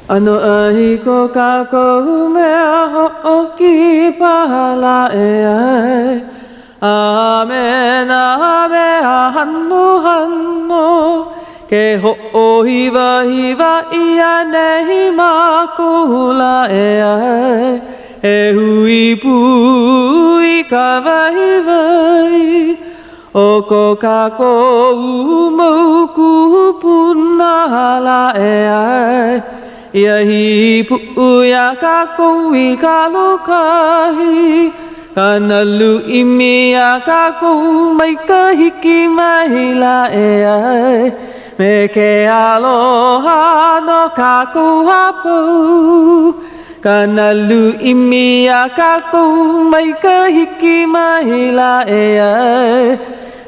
Ano ahi ko kako mea ho'oki pahala e ai. Amen, amen, hanno, hanno. Ke ho'ohiva, hiva, ia nehi makula e ai. E hui pui ka vai vai. O ko kako umauku punala e ai. Ia hi pu'uia kako I kalokahi. Kanalu imia kako mai ka hiki mai la e ai. Me ke aloha no kako hapau. Kanalu imia kako mai ka hiki mai la e ai.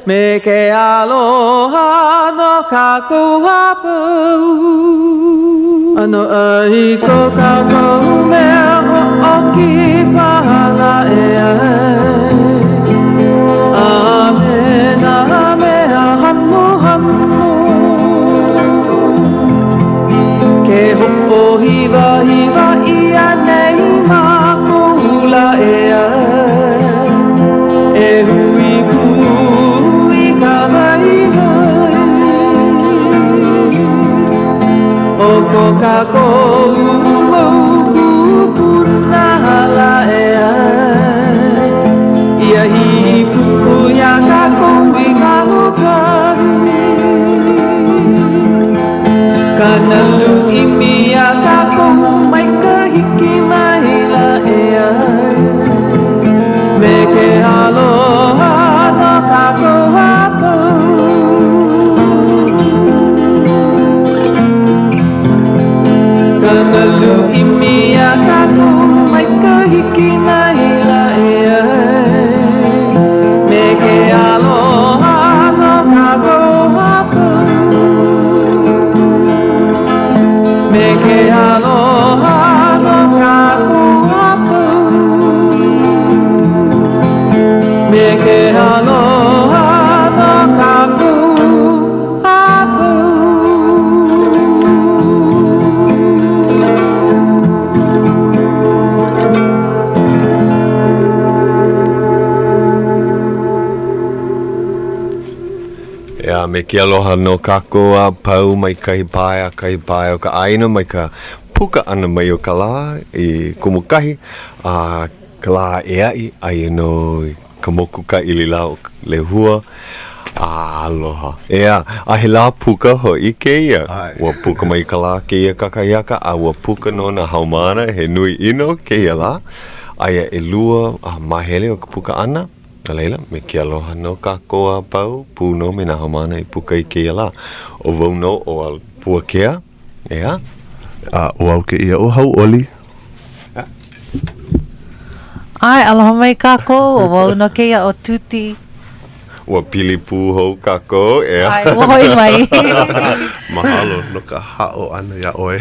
Me ke aloha no kako hapau. Ano ai ko kako mea ho'oki pahala e ai. Amen, amen, hanno, hanno. Ke ho'ohiva, hiva, ia nei makula e ai. E hui pui ka vai vai. O ko kako umauku punala e ai. Ia hi pu'uia kako I kalokahi. Kanalu imia kako mai ka hiki mai la e ai. Me ke aloha no kako hapau. Kanalu imia kako mai ka hiki mai la e ai. Me ke aloha no kako hapau. Me ke aloha no kako hapau. Me ke aloha no kako hapau. Ea me ke aloha no kako a pau mai kai pae o ka aina mai ka puka ana mai o ka la I kumukahi a ka la e ai no ka moku ka ilila o le hua aloha. Ea a he la puka ho I keia. Ua puka mai ka la keia kakaiaka a ua puka no na haumana he nui ino keia la. Aia e lua a mahele o ka puka ana. Na leila, me ke aloha no kako a pau, puno me na haumana I puka I keia la. O wauno o al Puakea, ea? O au ke ia o Hauʻoli. Ai, aloha mai kako, o wauno keia o Tuti. Ua pili pū hou kako, ea? Ai, uhoi mai. Mahalo no ka hao ana ia oe.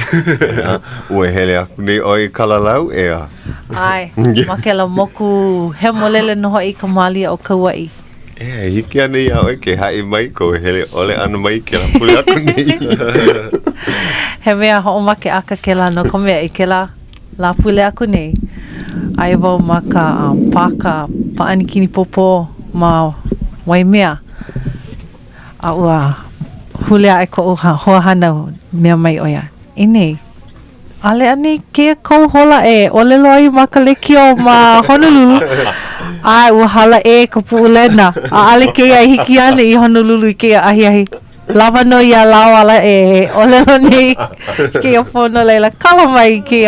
Ua hele aku nei oi kalalau, ea? Ai, ma ke la moku he molele noho I ka malia o Kauai. Ea, hiki ana ia oi ke hai mai ko hele ole ana mai ke la pule aku nei. He mea ho'omake aka ke la no ka mea I ke la pule aku nei. Ai wau ma ka pāka paanikini popo ma Waimea. A ua hulea e ko hoa hana mea mai oia. Inei. Ale ani ke kou hola e olelo ai ma ka lekio ma Honolulu. Ai ua hala e ka puulena. A ale ke ai hiki ana I Honolulu I ke ahi. Lava no ia lawala e olelo nei ke fono leila kala mai ke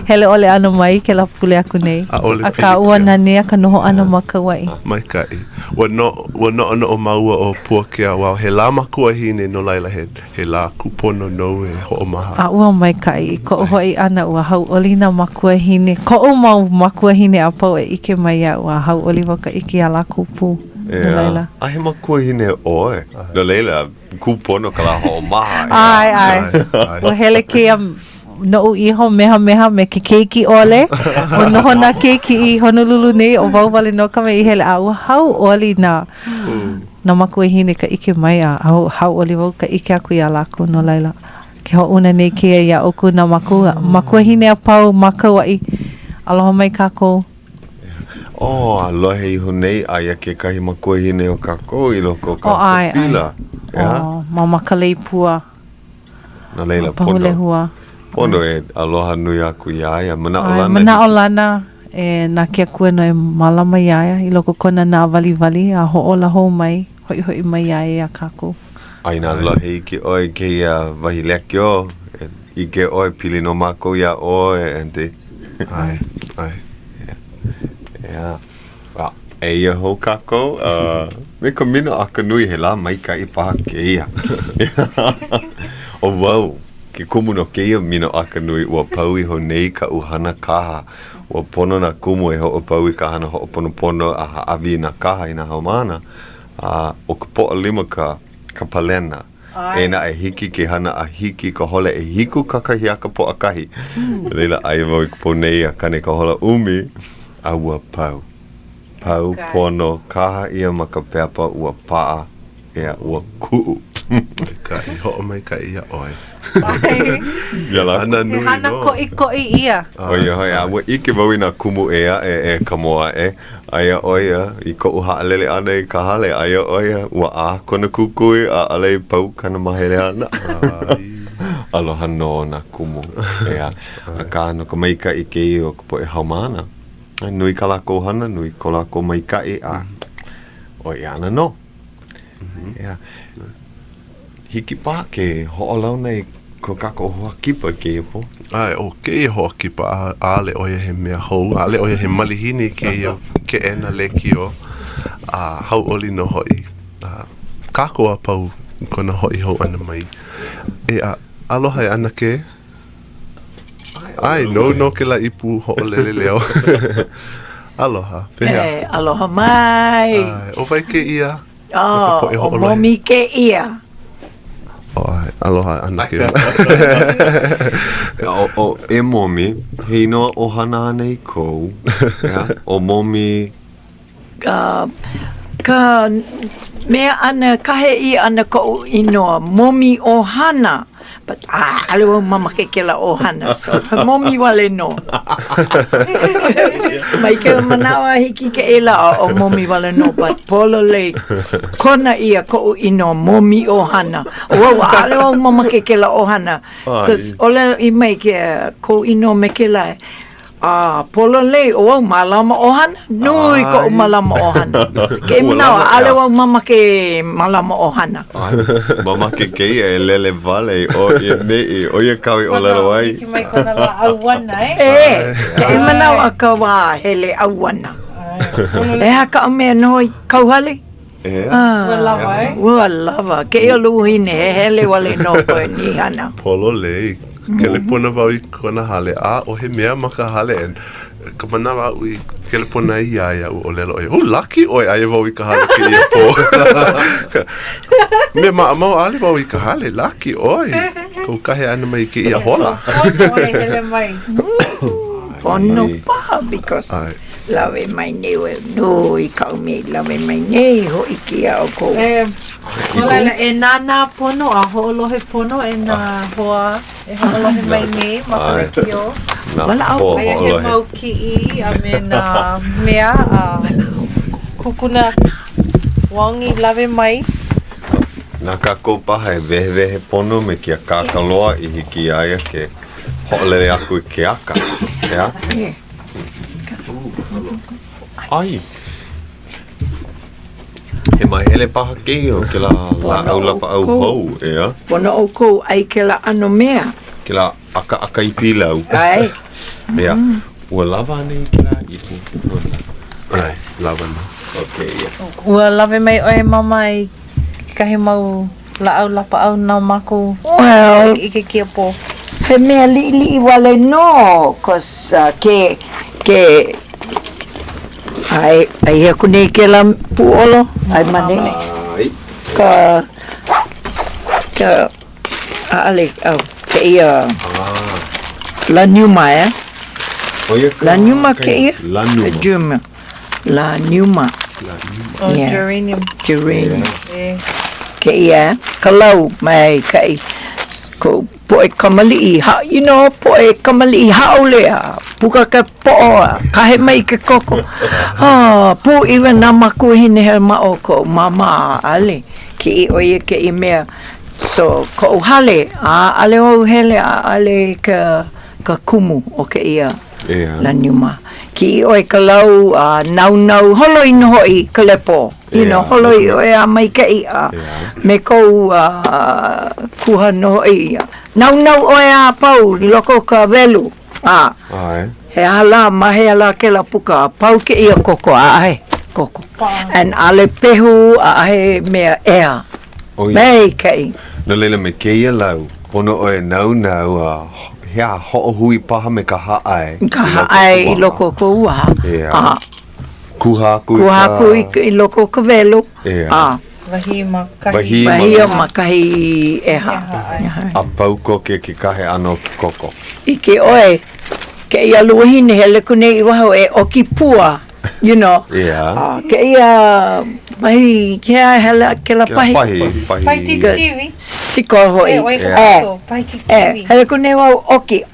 hele ole ana mai ke la pule aku nei. A ka ua nane ka noho ana ma Kauai. Mai kai. Wa no o maua o Puakea wa he la makua hine no laila he la kupono no e ho'omaha. A ua mai kai ko hoi ana ua Hauʻoli na makua hine. Ko o mau makua hine a pau e ike mai a ua Hauʻoli waka ike a la kupu. Ea, a he makua hine oe. No leila, kupono ka la ho'omaha. Ai. Ua hele ke no iho meha me ke keiki ole. O noho na keiki I Honolulu nei o wauwale no ka me I hele a ua Hauʻoli na makua hine ka ike mai a Hauʻoli wau ka ike aku I a lako no laila. ke hoʻuna nei ke ia oku na makuahine a pau makauaʻi. Aloha mai kākou. Aloha iho nei aia ke kahi makuahine o kākou I loko kākou pila. Ma makalei pua. Na leila Pahulehua. Pono aloha nui aku iaia. Mana o lana na ke akua no malama iaia I loko kona na wali a hoʻola hou mai. Hoi mai iaia a kākou. Aina lohe ki oi ke ia wahileki o. I ke oi pili no mākou ia oi ente. Ai. Eia hou kākou, me ka mino aka nui he la maika I paha ke ia. O wau, ke kumu no ke ia mino aka nui ua pau I ho nei ka uhana kaha. Ua pono na kumu ho o pau I ka hana ho o pono a haawi na kaha I na haumana. O ka poa lima ka palena. Ena hiki ke hana a hiki ka hole hiku kakahi aka poa kahi. Reila ai wau I ka po nei a kane ka hola umi a ua pau. Pau pono kaha ia maka peapa ua paa ea ua ku'u. Ka I ho'o mai ka ia oi. Yala. Hana ko'i ia. Oia hoi a ua ike wau I na kumu ea ka moa Aia oia I ko'u haalele ana I ka hale. Aia oia ua a kona kukui a alei pau kana mahele ana. Aloha no na kumu ea. A ka no ka maika I ke I o ka poe haumana. Nui ka lako hana, nui ko lako maikai a oi ana no. Hiki pā ke ho'olau nei ko kako hoa kipa ke ia po. Ai, o ke ia hoa kipa ale oia he mea hou, ale oia he malihini ke ia ke ena leki o hauʻoli no hoi. Kako a pau kona hoi hou ana mai. Aloha e ana ke? Ai, no ke la ipu ho'olele leo. Aloha, pehea. Aloha mai. Ai, o vai ke ia? O momi ke ia. Aloha ana ke. O momi, hei noa o hana ana I kou. O momi... Ka mea ana kahe I ana ko inoa momi o hana. But alewa mama ke la o hana. So momi wale no. Mai ke manawa hiki ke ela o momi wale no. But polo le kona ia ko inoa momi o hana. O alewa mama ke la o hana. Because ole I mai ke ko inoa me ke la polo le o malama o hana. Nui ko malama o hana. Ke manawa alewa mama ke malama o hana. Mama ke e lele vale o ia mei o ia kawi o lalo ai. Ki mai kona la auana Ke manawa ka wā hele auana. E haka o mea noi kauhale? Ua lava. Ke ia luhine he hele wale no koe ni hana. Polo lei. Ke le pona wau I kona hale. O he mea maka hale. Ka mana wau I ke le pona I aia o lelo oi. Lucky oi aia wau I ka hale ke ia po. Me maamau ale wau I ka hale. Lucky oi. Kou kahe ana mai ke ia hola. Hele mai. Pono paha because lawe mai nei nui ka umi lawe mai nei ho ikia o ko. Malala nana pono a ho'olohe pono na hoa ho'olohe mai nei makalekio. Wala au. Aia he mau ki'i a me na mea kukuna wangi lawe mai. Nā kākou paha wehe pono me kia kākaloa I hiki aia ke ho'olele aku I ke aka. Ea? Ai. He mai hele paha ke o ke la au lapa au hou, ea? Pono o kou ai ke la ano mea. Ke la aka I pilau. Ai. Ea. Ua lava nei ke la ipu. Ai, lava na. Okay, ia. Ua lawe mai oe mamai kahi mau la au lapa au nā mako. Well, I ke kia po. he mea li wale no, cause ai he kune ke la puolo, ai manene. Ai. Ka ale ke ia la Numa la Numa ke ia La Numa. La Numa Yeah. Geranium. geranium Eh. ke ia kalau mai kai ko poe kamali'i, poe kamali'i haolea, puka ka po'oa, kahe mai ke koko. Pu iwa nā maku hine he ma'o mama ale, ki I oia ke I mea. So, ko hale, ale o hele, ale ka kumu o ke ia la niuma. Ki I oe ka lau, nau, holoi no hoi ka lepo. Holoi oe a mai kei me kou kuha no hoi. Nau oe a pau, loko ka velu. He ala, mahe ala ke la puka, pau ke ia koko, koko. And ale pehu, he mea ea. Mei kei. No leila me keia lau, pono oe nau, hea ho'o hui paha me ka ha'ai. Ka ha'ai I loko ko ua. Kuha I loko ka velu. Wahi makahi eha. A pauko ke kahe ano ki koko. I ke oe, ke ia luahine hele kunei I waho e oki pua. Ke ia mahi kia hele ke la pahi. Pai tiwi. Siko hoi. Pai tiwi. Hele kunei wau oki.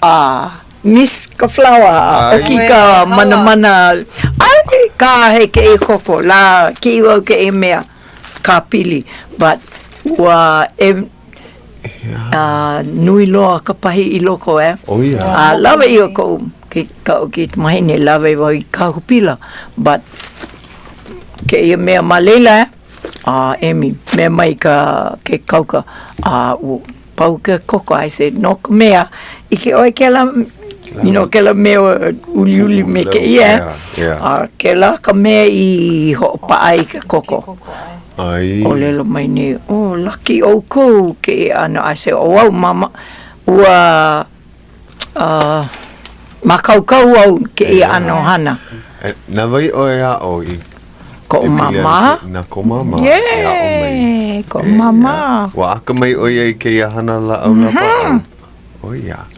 Miss ka flower. Oki ka mana. Ai ka he ke I koko. La ki wau ke I mea. Ka pili. But ua nui loa ka pahi I loko lawa I o ko ka o ki mahine lawa I wau I ka hupila. But ke ia mea malela emi mea mai ke kauka pau ke koko I said no ka mea I ke oe ke la ke la mea uli me ke ia ke la ka mea I ho paai ke koko o lelo mai ne laki o ko ke ana I said wow mama ua makaukau au ke ia ano hana na vai oe o I ko mama na ko mama ko mama wa aka mai oe ke ia hana la au na pa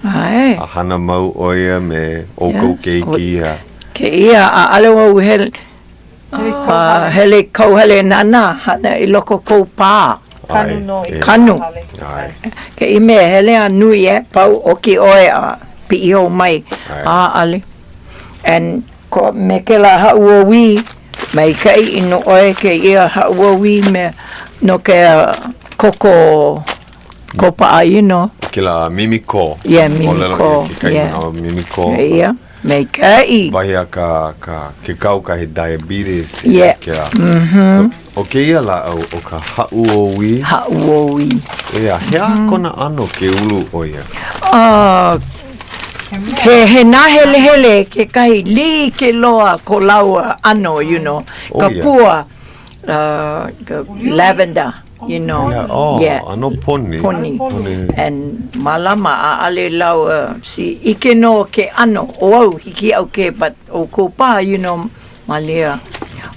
a hana mau oe me o ko keiki ke ia ale wau hele kau hele nana hana I loko kou pā kanu ke I mea hele a nui pau o ki oe pi iho mai ale and ko me ke la hauʻoli mai kai ino oe ke ia hauʻoli me no ke koko ko pa ke la mimiko mimiko mimiko ia mai kai vai ka ke kau ka he diabetes o ke ia la o ka hauʻoli hea kona ano ke ulu oia he nā hele ke kai li ke loa ko laua ano ka pua lavender ano poni and malama ale laua si ike no ke ano au hiki au ke but o ko pa malia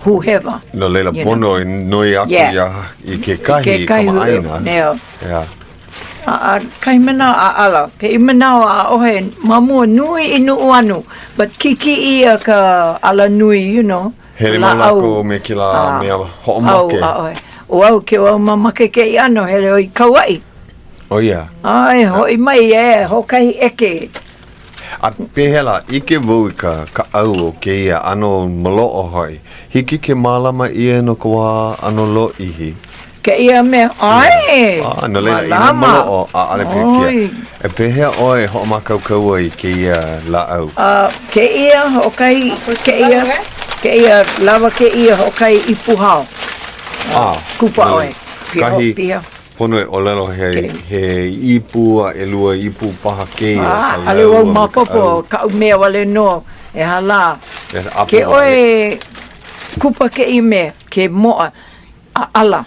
whoever no leila pono noi aku I ke kahi kama aina kai mana ala ke imana ohe mamua nui inu anu but kiki ia ka ala nui hele malako me kila mea ho'omake au ke o mamake ke ano hele oi kawaii ai hoi mai ho kai eke a pehela ike vau ka au o ke ia ano malo'o hoi hiki ke malama ia no kua ano lo ihi ke ia me no leila ina malo'o ale pekia e pehea oe ho'omakau ai ke ia la'au ke ia ho kai ke ia lava ke ia ho kai I puhao kupa oe kahi pono e olelo he ipu a elua ipu paha ke ale wau mapopo ka mea wale no e hala ke oe kupa ke I me ke moa ala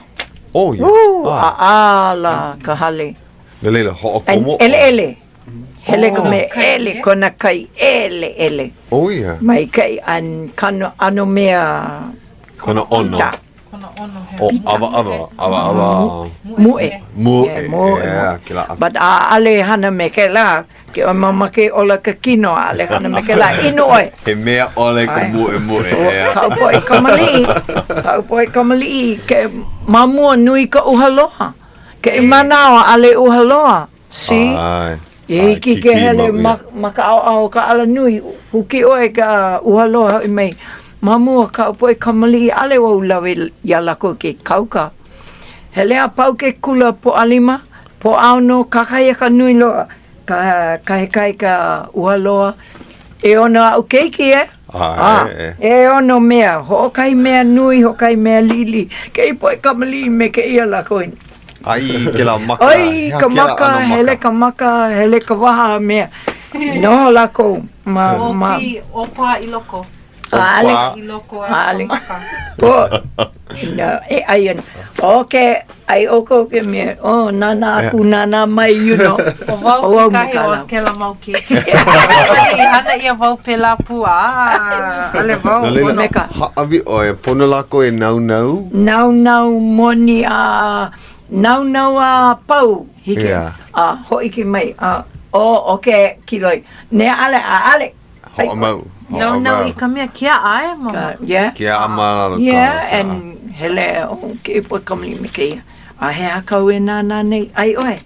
ala ka hale leila ho'okomo ele hele ka me ele kona kai ele mai kai an kano ano mea kona ono ava mue but ale hana me ke la ke mama ke ola ka kino ale hana me ke la ino oe he mea ole ka mue kau poi kamali ke mamua nui ka uhaloha ke imanawa ale uhaloha See? Ai. E hiki ke hele maka au ka ala nui. Huki oe ka uhaloa i mai. Mamua ka upoe kamali ale wau lawe ia lako ke kauka. Hele a pau ke kula po alima. Po au no kakaya ka nui loa. Ka hekai ka uhaloa. E ona au keiki e ono mea. Hokai mea nui, hokai mea lili. Ke ipoe kamali me ke ia lako in. Ai, ke la maka. Ai, ka maka, hele ka maka, hele ka waha mea. No lako. O pā i loko. Ale. I loko Ale. maka. Po. E ayan. Okay, ai oko ke me. Oh, nana aku nana mai, you know. O wau ki kahi o ke la mau ki. Hana ia wau pe la pua. Ale wau. Meka. Haawi oe, pono lako e nau. Nau moni nau pau. Hike. Hoi ki mai. Okay, kiloi. Ne ale. Ho mau. Nau I ka mea kia ae, mama. Kia ama. And hele ke ipo kamali me ke ia. He akau e nana nei. Ai oe.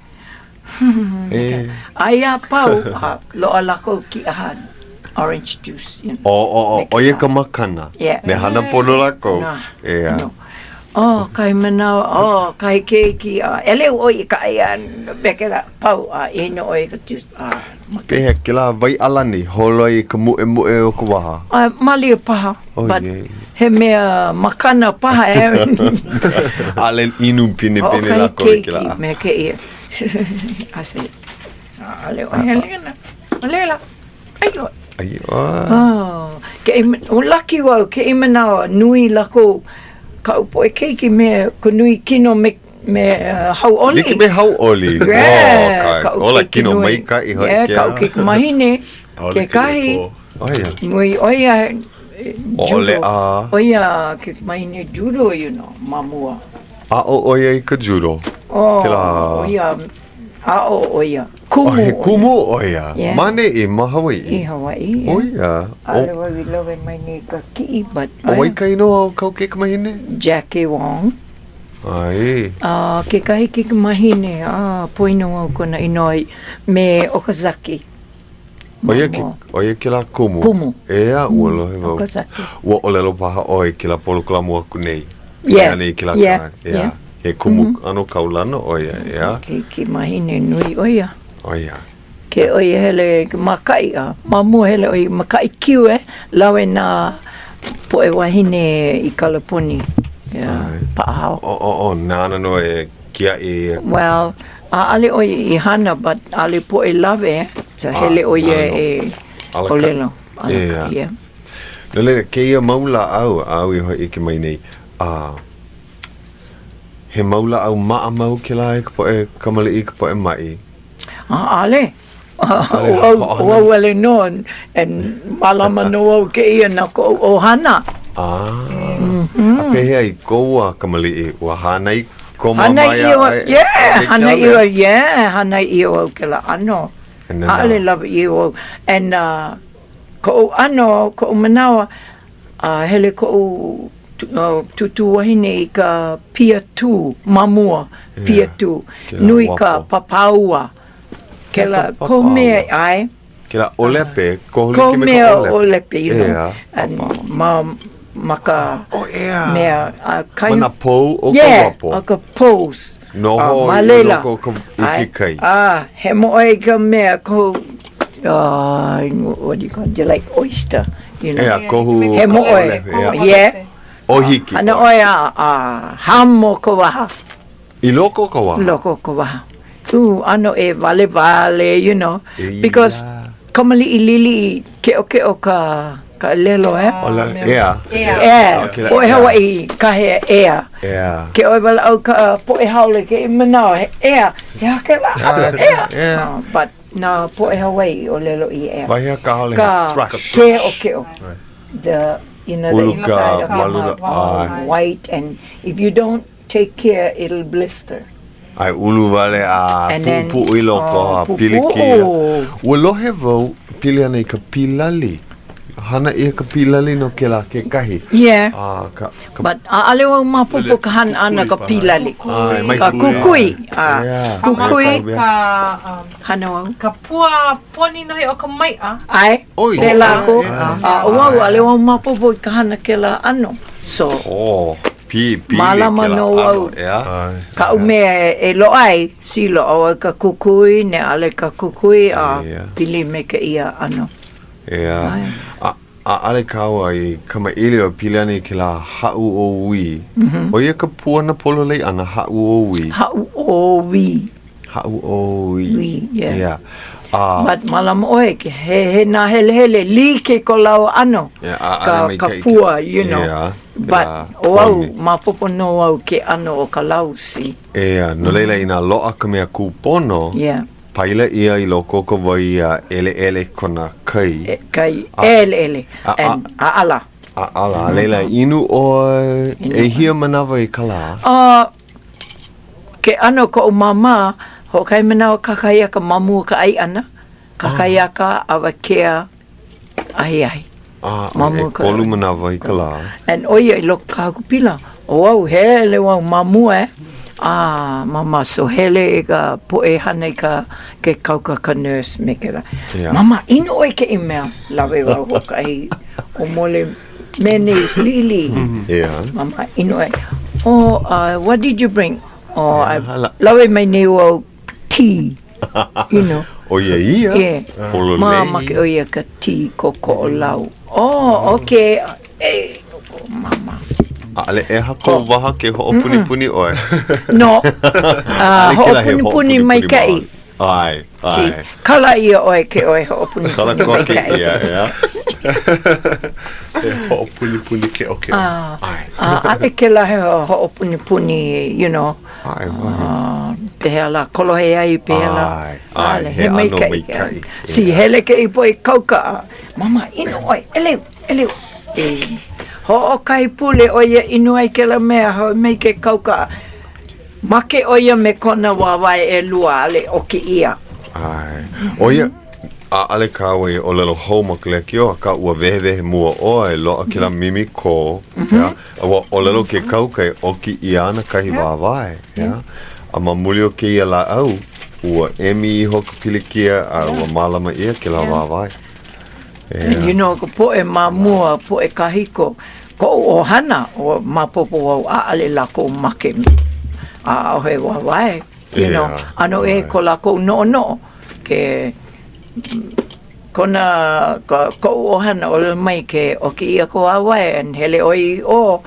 Ai a pau. Loa lako ki aha orange juice. You know. Oie ka makana. Me hana pono lako. No. Kai manawa. Kai keiki. Ele oi ka ia. Bekela pau. E no oi ka juice. Pehe ke la vai alani. Holoi ka mue o ka waha. Mali paha. But he mea makana paha e. Ale inu pine lako ke la. Me ke ia. Ase. Ale o helena. Alela. Ayo. O laki wau ke imana nui lako ka upo e keiki me ko nui kino me hauʻoli. Liki me hauʻoli. Ola kino mai ka i hoi kia. Ka uke mahine ke kahi. Nui oia Ole Oia ke mahine judo, you know, mamua. Oia I ka judo. Oia. Oia. Kumu oia. Mane I ma Hawai'i. I Hawai'i. Oia. Ale wawi lawe mai ne ka ki'i, but. Oi ka ino au kau ke ka mahine? Jackie Wong. Ai. Ke kahi ke ka mahine. Poino au kona inoi me Okazaki. Oia ke la kumu. Kumu. Ea, ua lohe wau. Okazaki. Ua olelo paha oi ke la polo kalamu aku nei. Yeah. Yeah. He kumu ano kaulana oia, ea. Ke mahine nui oia. Oia. Ke oia hele makai Mamua hele oia makai kiu lawe na poe wahine I Kalapuni. Paahao. Nana no e kia e. Well, ale oia I hana, but ale poe lawe. So hele oia e olelo. Alaka, yeah. Nole, ke ia maula au I hoi ke mai nei. He maula au maa mau ke la ka poe kamali I ka poe mai. Ale. O wale no and malama no ke ia na ko o hana. Ke hea I koua kamali I wa hana I ko mamaya. Hana iwa ke la ano. Ale love iwa. And ko ano ko manawa hele ko tutu wahine I ka pia tu mamua pia tu nui ka papaua ke la ko mea ai ke la olepe ko mea olepe maka mea mana pou o ka pose no malela ikikai he moe ka mea ko what do you call it, like oyster, you know. He moe ohiki ana oia hamo ko waha I loko ko waha ano e vale you know because kamali I lili ke o ka lelo o Hawaii ka he ke o wala au ka po e haole ke mana ke la but na po e Hawaii o lelo I vai ka haole ke o the the inside of them white, and if you don't take care, it'll blister. Ai ulu vale pupu I loko piliki. Ua lohe vau pili ana I ka pilali. hana ia ka pilali no ke la ke kahi. Yeah. Ka But ale wau mapopo ka hana ana ka pilali. mai Ka kukui. Yeah. Kukui. Ka Hana wau. ka puani no he o ka mai a. Ai. Oi. Te lako. Yeah. Wau ale wau mapopo ka hana ke la ano. So. Oh. Pi Malama no wau. Ka umea e lo ai. Si lo au ka kukui. Ne ale ka kukui. Pili me ka ia ano. Yeah. Ale kaua I kama ili o pilani ke la hau o wi. O ia ka puana polo lei ana hau o wi. Hau o wi. Hau o wi. Wi, yeah. But malama oe ke he na hele li ke ko lau ano. Ka pua, you know. Yeah. But wau mapopo no wau ke ano o ka lau si. No leila ina loa ka mea kupono. Yeah. Paila ia I loko ka wai ele kona kai. Kai ele. And ala. Ala, leila inu o e hia manawa I kala. Ke ano ko o mama, ho kai manawa kakaya ka mamu ka ai ana. Kakaya ka awa kea ai. Mamu ka. Kolu manawa I kala. And oia I loko ka kupila. Wau hele wau mamu mama so hele ka poe hane ka ke kauka ka nurse me ke la. Mama ino oi ke email lawe wau hoka I o mole mayonnaise lili. Mama ino oi. What did you bring? Lawe mai ne wau tea. You know. Oia ia. Yeah. Mama ke oia ka tea koko o lau. Okay. Mama. Ale e hako waha ke ho'opuni oe. No. Ho'opuni mai kai. Ai. Kala ia oe ke oe ho'opuni mai kai. Yeah. Ho'opuni ke oke. Ale ke la he ho'opuni, you know. Pehela, kolohe ai pehela. Ale, he mai kai. Si hele ke I poi kauka. Mama, ino oe, eleu. Ho kai pule oia inuai ke la mea ho mei ke kauka. Make oia me kona wawai e lua ale o ki ia. Oia, ale kaua I o lelo hou makele ki o ka ua vehe mua oe loa ki la mimi ko. O lelo ke kauka o ki ia na kahi wawai. A mamuli o ke ia la au, ua emi I hoka pilikia a ua malama ia ke la wawai. You know, ko poe mamua, poe kahiko, ko o hana, o mapopo au ale lako make, o he wawai, you know, ano e ko lako no, ke kona, ko o hana, o le mai ke, o ki ia ko wawai, and hele oi o,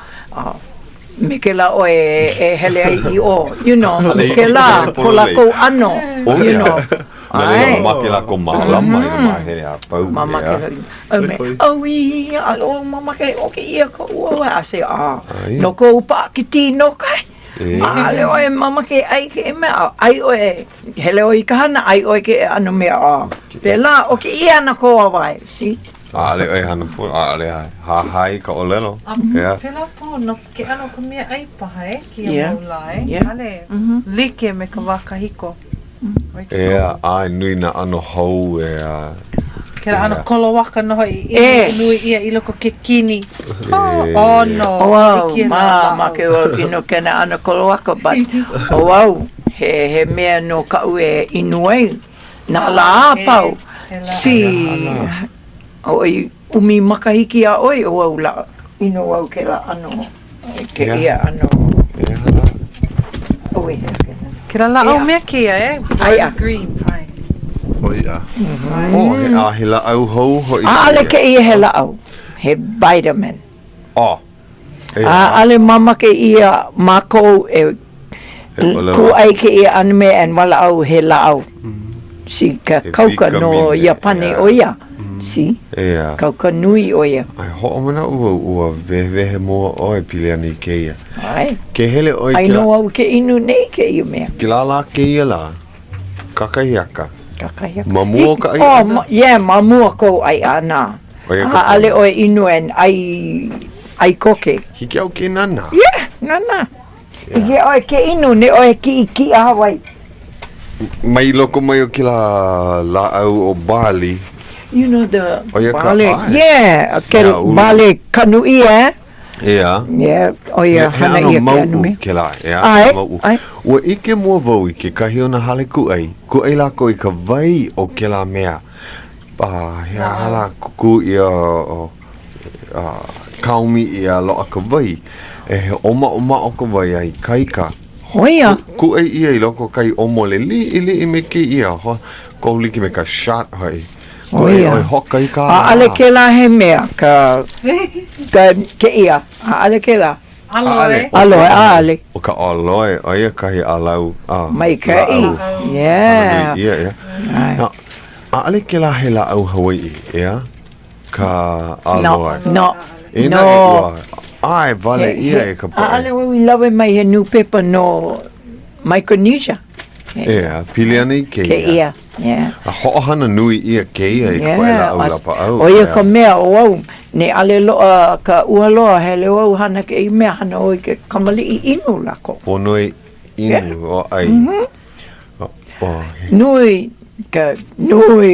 me ke la o e hele ai o, you know, ke la, ko lako ano, you know. Ai, mama la ko malama I mahe a pau. Mama ke mama ke o ke ia ko ua ase no ko pa ki tino kai. Ale oe mama ke ai ke me ai oe hele oi kana ai oe ke ano me pe la o ke ia na ko vai si. Ale oe hana pu ale hai ka olelo. Pe la po no ke ano ko me ai pa hai ki ia mulai. Ale like me ka wakahiko. Ai nui na ano hou Ke la ano kolo waka no hoi nui ia I loko ke kini. No. Wow, ma ke o ino ke na ano kolo waka, but wow, he mea no ka ue inuei. Na la apau. Si, oi umi makahiki a oi o au la ino au ke la ano. Ke ia ano. Oi, Ke la la au mea ke ia green. Oia. He la au hou hoi. Ale ke ia he la au. He vitamin. Ale mama ke ia mako ku ai ke ia anime and wala au he la au. Si ka kauka no Japane oia. Si. Kauka nui oia. Ai ho mana ua vehe moa oe pile ani ke ia. Ai. Ke hele oi ai no au ke inu nei ke ia mea. Ke la ke ia la. Kakahiaka. Kakahiaka. Mamua ka ai ana? Mamua ko ai ana. Ale oe inu en ai koke. Hiki au ke nana? Nana. Hiki oe ke inu ne oe ki a Hawaii. Mai loko mai o ki la au o Bali. you know the Oh, yeah, bale. ka- Yeah, ke Yeah, ulu. bale kanui Yeah. Yeah, o ia hana ia ke anu me. Ke la, yeah. Ai, Mau. ai. Ua ike mua vau i ke kahi o na hale kuai. Kuai lako i ka vai o ke la mea. Hea hala kuku i kaumi i a loa ka vai. E he oma o ka vai ai kaika. Hoia. Kuai ia i loko kai omo le li i me ke ia. Ko liki me ka shot hai. Kuai oi hoka i ka. Ale ke la he mea ka ke ia. Ale ke la. Aloe. Aloe, ale. O ka aloe, o ia kahi alau. Mai ka i. Yeah. Ia. Ai. Na, ale ke la he la au Hawai'i, ia? Ka aloe. No. Ina No. e ua. Ai, vale ia e ka poe. Ale we love mai he new paper no Micronesia. Ia, pili ana i ke Ke ia. Yeah. A ho'ohana nui ia ke ia i koe la au lapa au. O ia ka mea o au. Ne ale loa ka uhaloa he leo au hana ke i mea hana o i ke kamali i inu lako. Ponoi inu o ai. Nui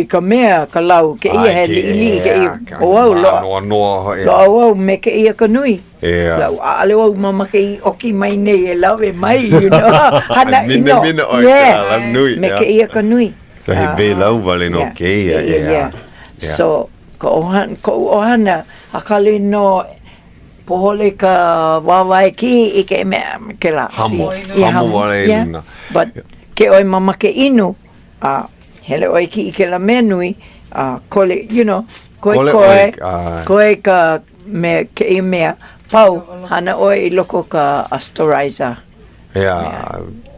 ka mea ka lau ke ia he li ili ke i o au loa. Loa au me ke ia ka nui. Lau ale au mama ke i oki mai nei e lau e mai, you know. Hana ino. Mina o i ka la nui. Me ke ia ka nui. Kahi be lau vale no ke ia. So, ko ohana hakale no pohole ka wawai ki i ke mea ke la. Hamo wale luna. But ke oi mama ke inu, hele oi ki i ke la menui, kole, you know, koe ka me ke i mea pau, hana oi loko ka astorizer.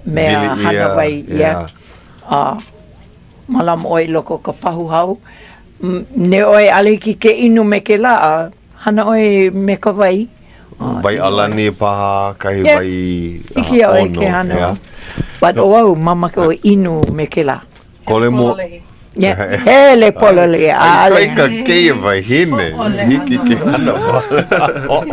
Mea hana wai, malam oi loko ka pahu hau. Ne oi ale ki ke inu me ke la, hana oi me ka vai. Vai alani paha, kahi vai Iki oi ke hana. But o au, mama ke oi inu me ke la. Kole mo... Hele polole, ale. Kai ka keia vai hine, hiki ke hana wale.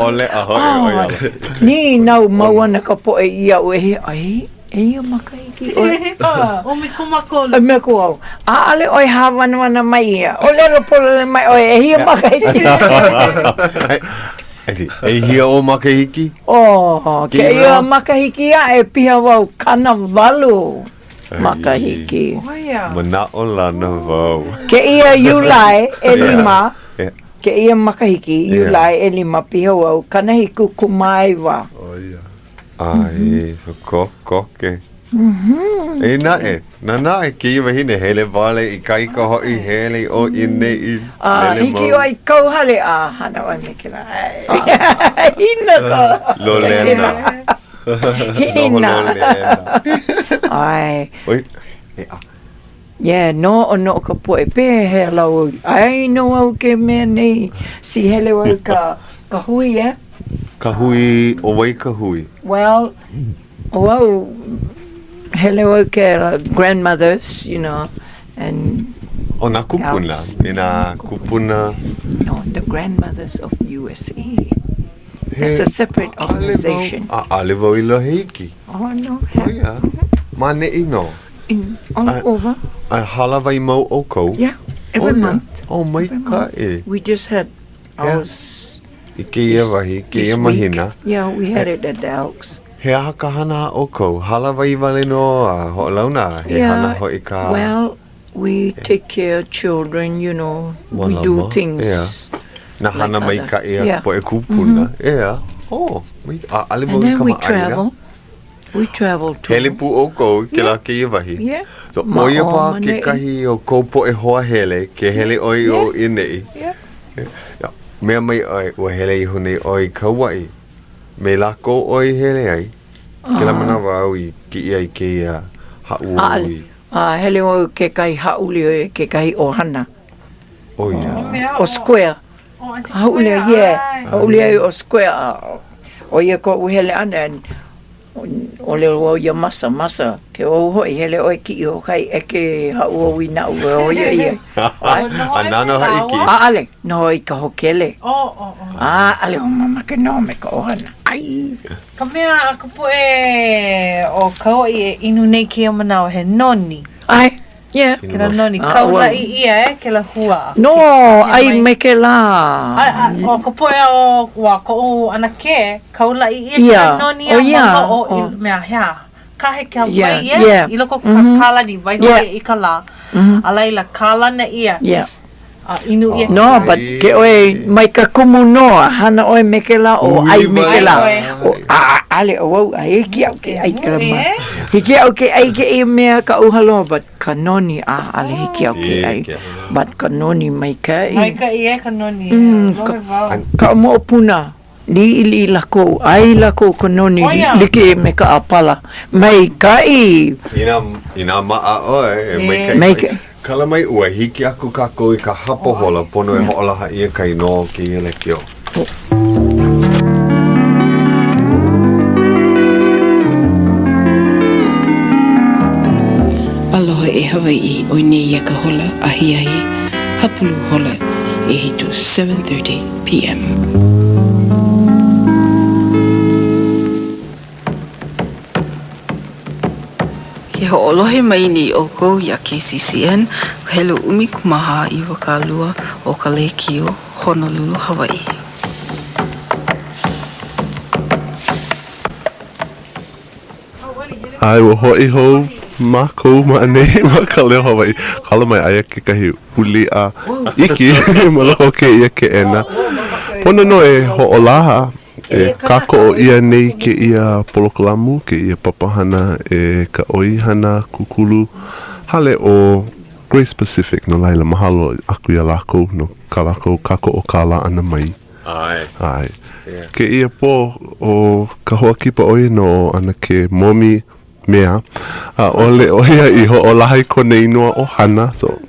Ole a hoi oi ala. Ni nau mauana ka poe ia o e ai. Ia makaiki oi. O me kumakolo. Me ko au. Ale oi hawana mai ia. O lero polole mai oi e ia makaiki. E hia o makahiki? Ke ia makahiki a e piha wau kanavalu makahiki. Mana o lana wau. Ke ia Julai e lima. Ke ia makahiki Julai e lima piha wau kanahiku kumaiwa. Ai, koke. E na e ke iwa hine hele vale i kai ka hoi hele o ine i lele mau. Hiki o i kauhale hana wai me ke la. Hina ka. Lolena. Hina. Ai. Oi. Yeah, no ka poe pe he lau. Ai no au ke mea nei. Si hele wai ka hui Ka hui, o wai ka hui. Well, wow, hello, grandmothers, you know, and... O na kupuna, ina kupuna... No, the grandmothers of USA. It's a separate organization. Ale wau ilo heiki. Oh, no. Oh, yeah. Mane ino. All over. Hala vai mau o kou? Yeah, every month. Oh, mai ka e. We just had ours... Ike ia wahi, ke ia mahina. Yeah, we had it at the Elks. He aha ka hana o kou? Hala vai wale no ho launa? He hana ho i ka... Well, we take care of children, you know. We do things. Yeah. Na hana mai ka ia po e kupuna. Yeah. Oh, ale and mo i then ka we maaina. travel. We travel too. Hele pu o kou, ke la ke ia wahi. Yeah. So, oia pa ke kahi o kou po e hoa hele, ke hele oi o inei. Yeah. Mea mai oi, ua hele i hune oi Kauai. Me lako oi hele ai. Ke la mana wau i ki ai ke hauʻoli. Hele o ke kai hauʻoli ke kai ohana. Oh ia. O square. Hauʻoli yeah. Hauʻoli o square. O ia ko hele ana o le o ia masa ke o hoi hele oi ki o kai eke hauʻoli na o ia. Anano haiki. Ale, no i ka hokele. Ale o mama ke no me ka ohana. Ai. Ka mea a ka poe o ka hoi e inu nei ki o manao he noni. Ai. Yeah. Ke la noni. Ah, Kaula'i ia ke la hua. No, ai me ke la. O ka poe o wa ko ana ke kaula'i ia ke Yeah. la noni Oh, a yeah. manga o Oh. mea hea. Kahe ke Yeah, Hawaii ia. yeah. I loko ka Mhm. kala ni vai Yeah. hoi i ka la. Mhm. A laila kala na ia. Yeah. Inu ia. No, but ke oe mai ka kumu noa, hana oe me ke la o ai me ke la. Ai O ale o au ai ki au ke ai ke la ma. Eh? Hiki au ke ai ke e mea ka uhalo, but ka noni ale hiki au ke ai. But ka noni mai ka Mai i. ka ia ka noni. ka- Lohe wau. Ka mo puna. Li ili lako, ai lako ka noni Oh, yeah. like me ka apala. Mai ka i. Ina maa oe, Mai ka. Kala mai ua hiki aku kako I ka hapo hola pono e ho'olaha ia kai no ki ele kio. Aloha e Hawai'i o nei ia ka hola ahi ahi hapulu hola e hitu 7:30 p.m. Ke ho'olohe mai ni o ko ia KCCN ka helo umi kumaha I wakalua o ka Lekio Honolulu, Hawai'i. Ai wo hoi ho ma ko ma nei ma Ka Leo Hawaiʻi. Kala mai aia ke kahi uli a iki ma loko ke ia ke ena. Pono no e ho'olaha e kako o ia nei ke ia polokalamu, ke ia papahana e ka oihana kukulu hale o Grace Pacific no laila mahalo aku ia lako no ka lako kako o kala ana mai. Ai. Yeah. Ke ia po o ka hoa kipa oi no ana ke momi mea a ole oia I ho o lahai kone inua o hana so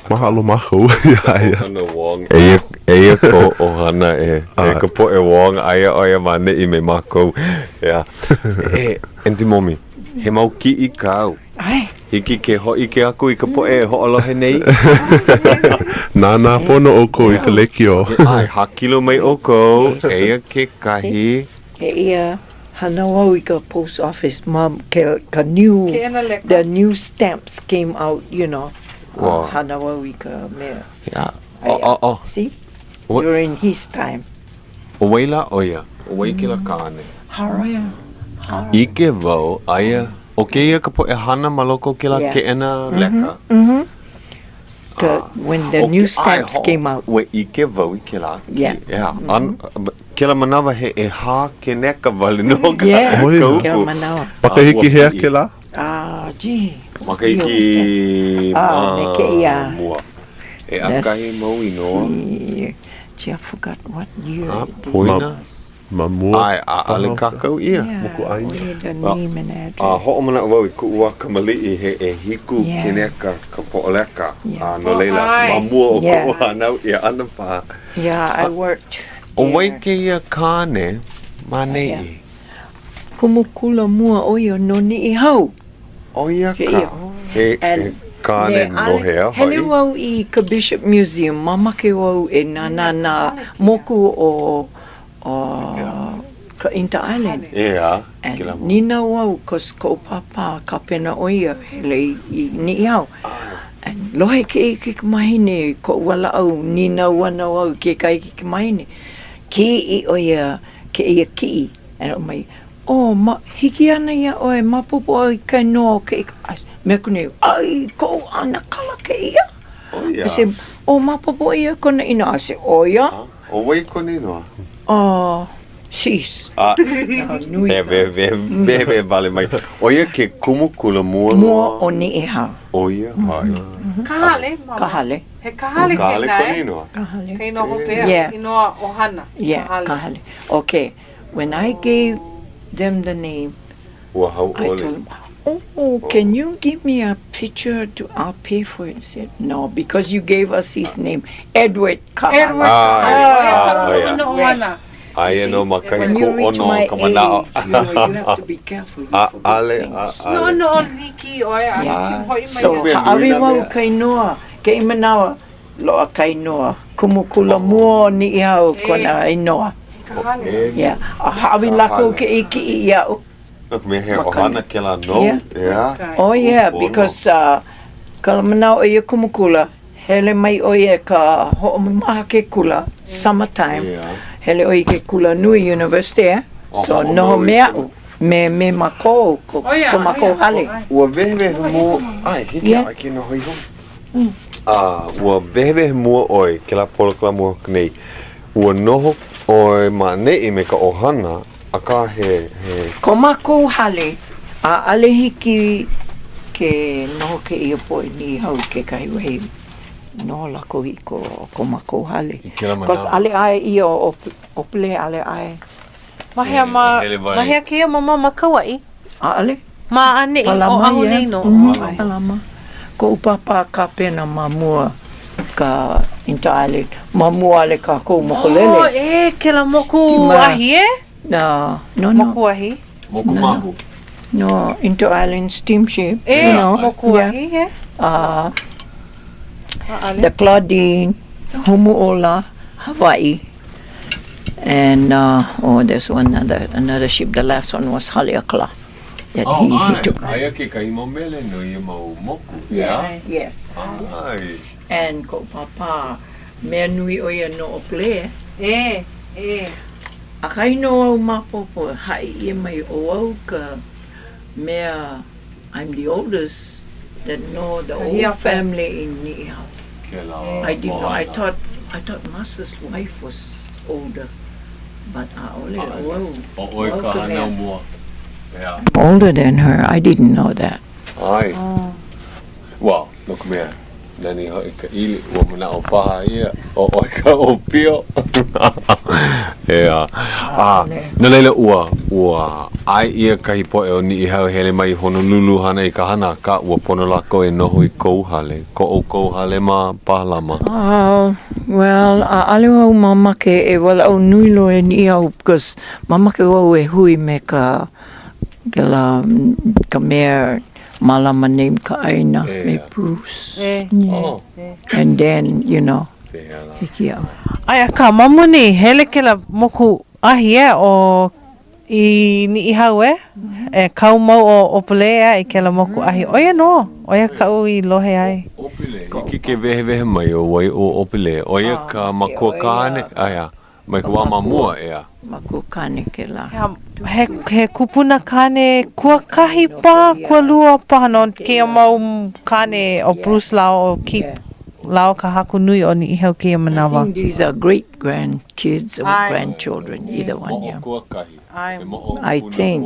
mahalo maho ia. Hana Wong. Eia ko o hana e ka po e Wong aia oia mane I me mako. Yeah. Enti momi, he mau ki I kau. Ai. Hiki ke hoi ke aku I ka po e ho'olohe nei. Nana pono o ko I ka lekio. Ai, hakilo mai o ko, eia ke kahi. Ke ia hana wau I ka post office mom ke ka new Ke ena leka. the new stamps came out, you know. Wow. Hana wau I ka mea. Yeah. Ai, Oh. See? What? During his time. O waila oia, o waikila kaane. Haraya. Ike wau, aia, o ke ia ka po e hana maloko kila Yeah. ke ena leka. When the new stamps came out. We ike wau I kila. Yeah. Kila manawa he e ha ke neka wale no ka Yeah. Oi. Ke manawa. Pakahiki hea ke la? Gee. Makaiki Ne ke ia. mua. E akahi mau I noa. Gee, I forgot what year. A it is. poina. Mamua. Ai, a ale kakau ia. Muku ai. Only the name and address. Ho'omana wau I ku ua kamali'i he e hiku Yeah. ke neka ka po'oleka. Yeah. No leila, Ai. mamua o Yeah. ku hanau ia ana pa. Yeah, I worked. O wai there. ke ia kāne, manei Yeah. I. Kumukula mua o ia no ni I hau. O ia Ke ka. ia. He And kāne no hea hele hoi. wau I ka Bishop Museum, mamake wau e na moku o ka Inter Island. Ia, And kila mo. nina wau kos ko papa ka pena o ia hele I ni au. And lohe ke mahine ko wala au nina wana wau ke kai ke mahine. Ki I o ia ke ia ki. And o mai, ma hiki ana ia oe mapopo ai kai no ke me kune ai ko ana kala ke ia. O ia. I said, mapopo ia kona ina. I said, ia. O wai kone noa. Sheesh. Nui. Bebe vale mai. O ia ke kumukula mua. Mua o ni e ha. O ia, hai. Kahale, mama. Kahale. He kahale Kāle ke nai. kone noa. Kahale. Kei no hopea. Yeah. Inoa ohana. Yeah, kahale. Okay. When I gave them the name, Ua I hauʻoli. told them, can you give me a picture I'll pay for it? He said, no, because you gave us his name, Edward Kahale. Edward. yeah. Ino ohana. Aia no makai When ko you reach ono my ka manao. age, you have to be careful. You forget Ale, things. No, no, Niki, oia. Yeah. Hoi mai So, Pia haawi luina mau mea. kai noa, ke imanawa, loa kai noa, kumukula mua ni iau kona i noa. Kahale. Yeah, a haawi lako ke iki i iau. Me he Makani. ohana ke la no. Yeah. Yeah. Oh yeah, Kupono. because Ka manao ia kumukula, hele mai oia ka ho'omaha ke kula, summertime. Hele oia ke kula nui university, so noho mea me mako ko mako hale. Ua vehe mua, hiki ai ke noho iho. Ua vehe mua oi, ke la polokala mua nei. Ua noho oi ma nei me ka ohana, a ka he... Ko mako hale, a ale hiki ke noho ke ia poe ni hau ke kahiwahi. Noho lako hi ko mako hale. Kos ale ai ia opile ale ai. Mahea kia mama Kauai. A ale? Ma ane o ahu nei no. Palama. Ko upapa ka pena mamua ka Inter-Island. Mamua ale ka kou mokolele. Ke la moku ahi No. Moku ahi? Moku mahu. No, Inter-Island steamship. Moku ahi The Claudine, Humuola, Hawaii. And there's another ship. The last one was Hauʻoli Akaka that he took. Ai ke kai mo mele no ia mau moku. Yes. Ai. And ko papa mea nui o ia no opele. A kai no au mapopo hai ia mai o au ka mea I'm the oldest that know the whole family in Ni'ihau. I didn't know. I thought Master's wife was older. But I'm older than her. I didn't know that. Well, look me. Nani hoi ka ili ua mana o paha ia o ka o pio. Na leila ua ai ia kahi poe o ni ihau hele mai Honolulu hana I ka hana ka ua pono lako e noho I kou hale. Ko o kou hale ma pahalama. Well, ale wau mamake e wala au nui lo e ni au because mamake wau e hui me ka mea malama name ka aina me Bruce. And then, hiki au. Ai ka mamuni hele ke la moku ahi o I ni ihau e kau mau o opule I ke la moku ahi. Oia kau I lohe ai. Opile, hiki ke vehe mai o wai o opile. Oia ka makua kane, mai ka wā mamua ea. Makua kane ke la. He kupuna kane kua kahi pa, kua lua pa no ke mau kane o Bruce lao o keep lao ka haku nui o ni ihau ke manawa. I think these are great grandkids or grandchildren, either one, yeah. I think.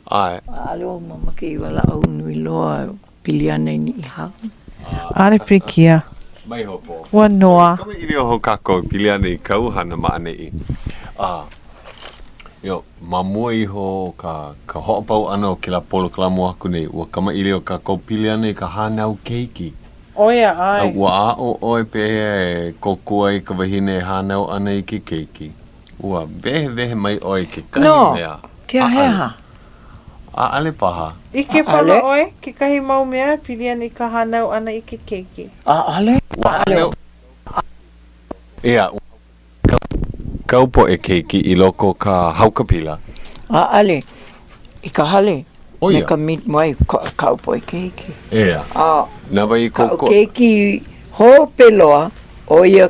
Alo mamake I wala au nui loa piliana I ni ihau. Ale pikia. Mai hopo. Ua noa. Kama ili o kako piliana I kau hana maane I. Mamua iho ka ho'opau ana o ke la polo kalamu aku nei. Ua kama ili o kako piliana I ka hanau keiki. Oia ai. Ua a o oi pehe e kokua I ka wahine hanau ana I ki keiki. Ua vehe mai oi ke kahi mea. No, kia heha. Ale paha. Ike pala oi, ke kahi mau mea, piliana I ka hanau ana I ke keiki. Ale? Ia, kau po e keiki I loko ka haukapila. Ale, I ka hale. Oia. Me ka midwife kau po e keiki. Ia. Nawa I Kau koko. keiki ho peloa, oia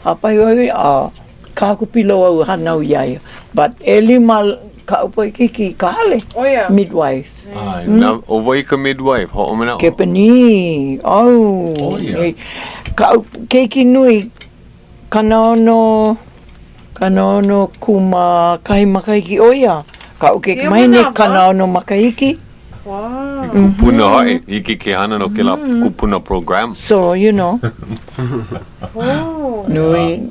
hapai oi ka kupiloa u hanau iai. But elima kau po e keiki ka hale. Oia. Midwife. O wai ka midwife, ho o mana o. Kepani, Oia. Kau keiki nui, kanaono kuma kahi makahiki oia. Kau keiki mai ne kanaono makahiki. Wow. Kupuna hoi, hiki ke hana no ke la kupuna program. So, Oh. Nui,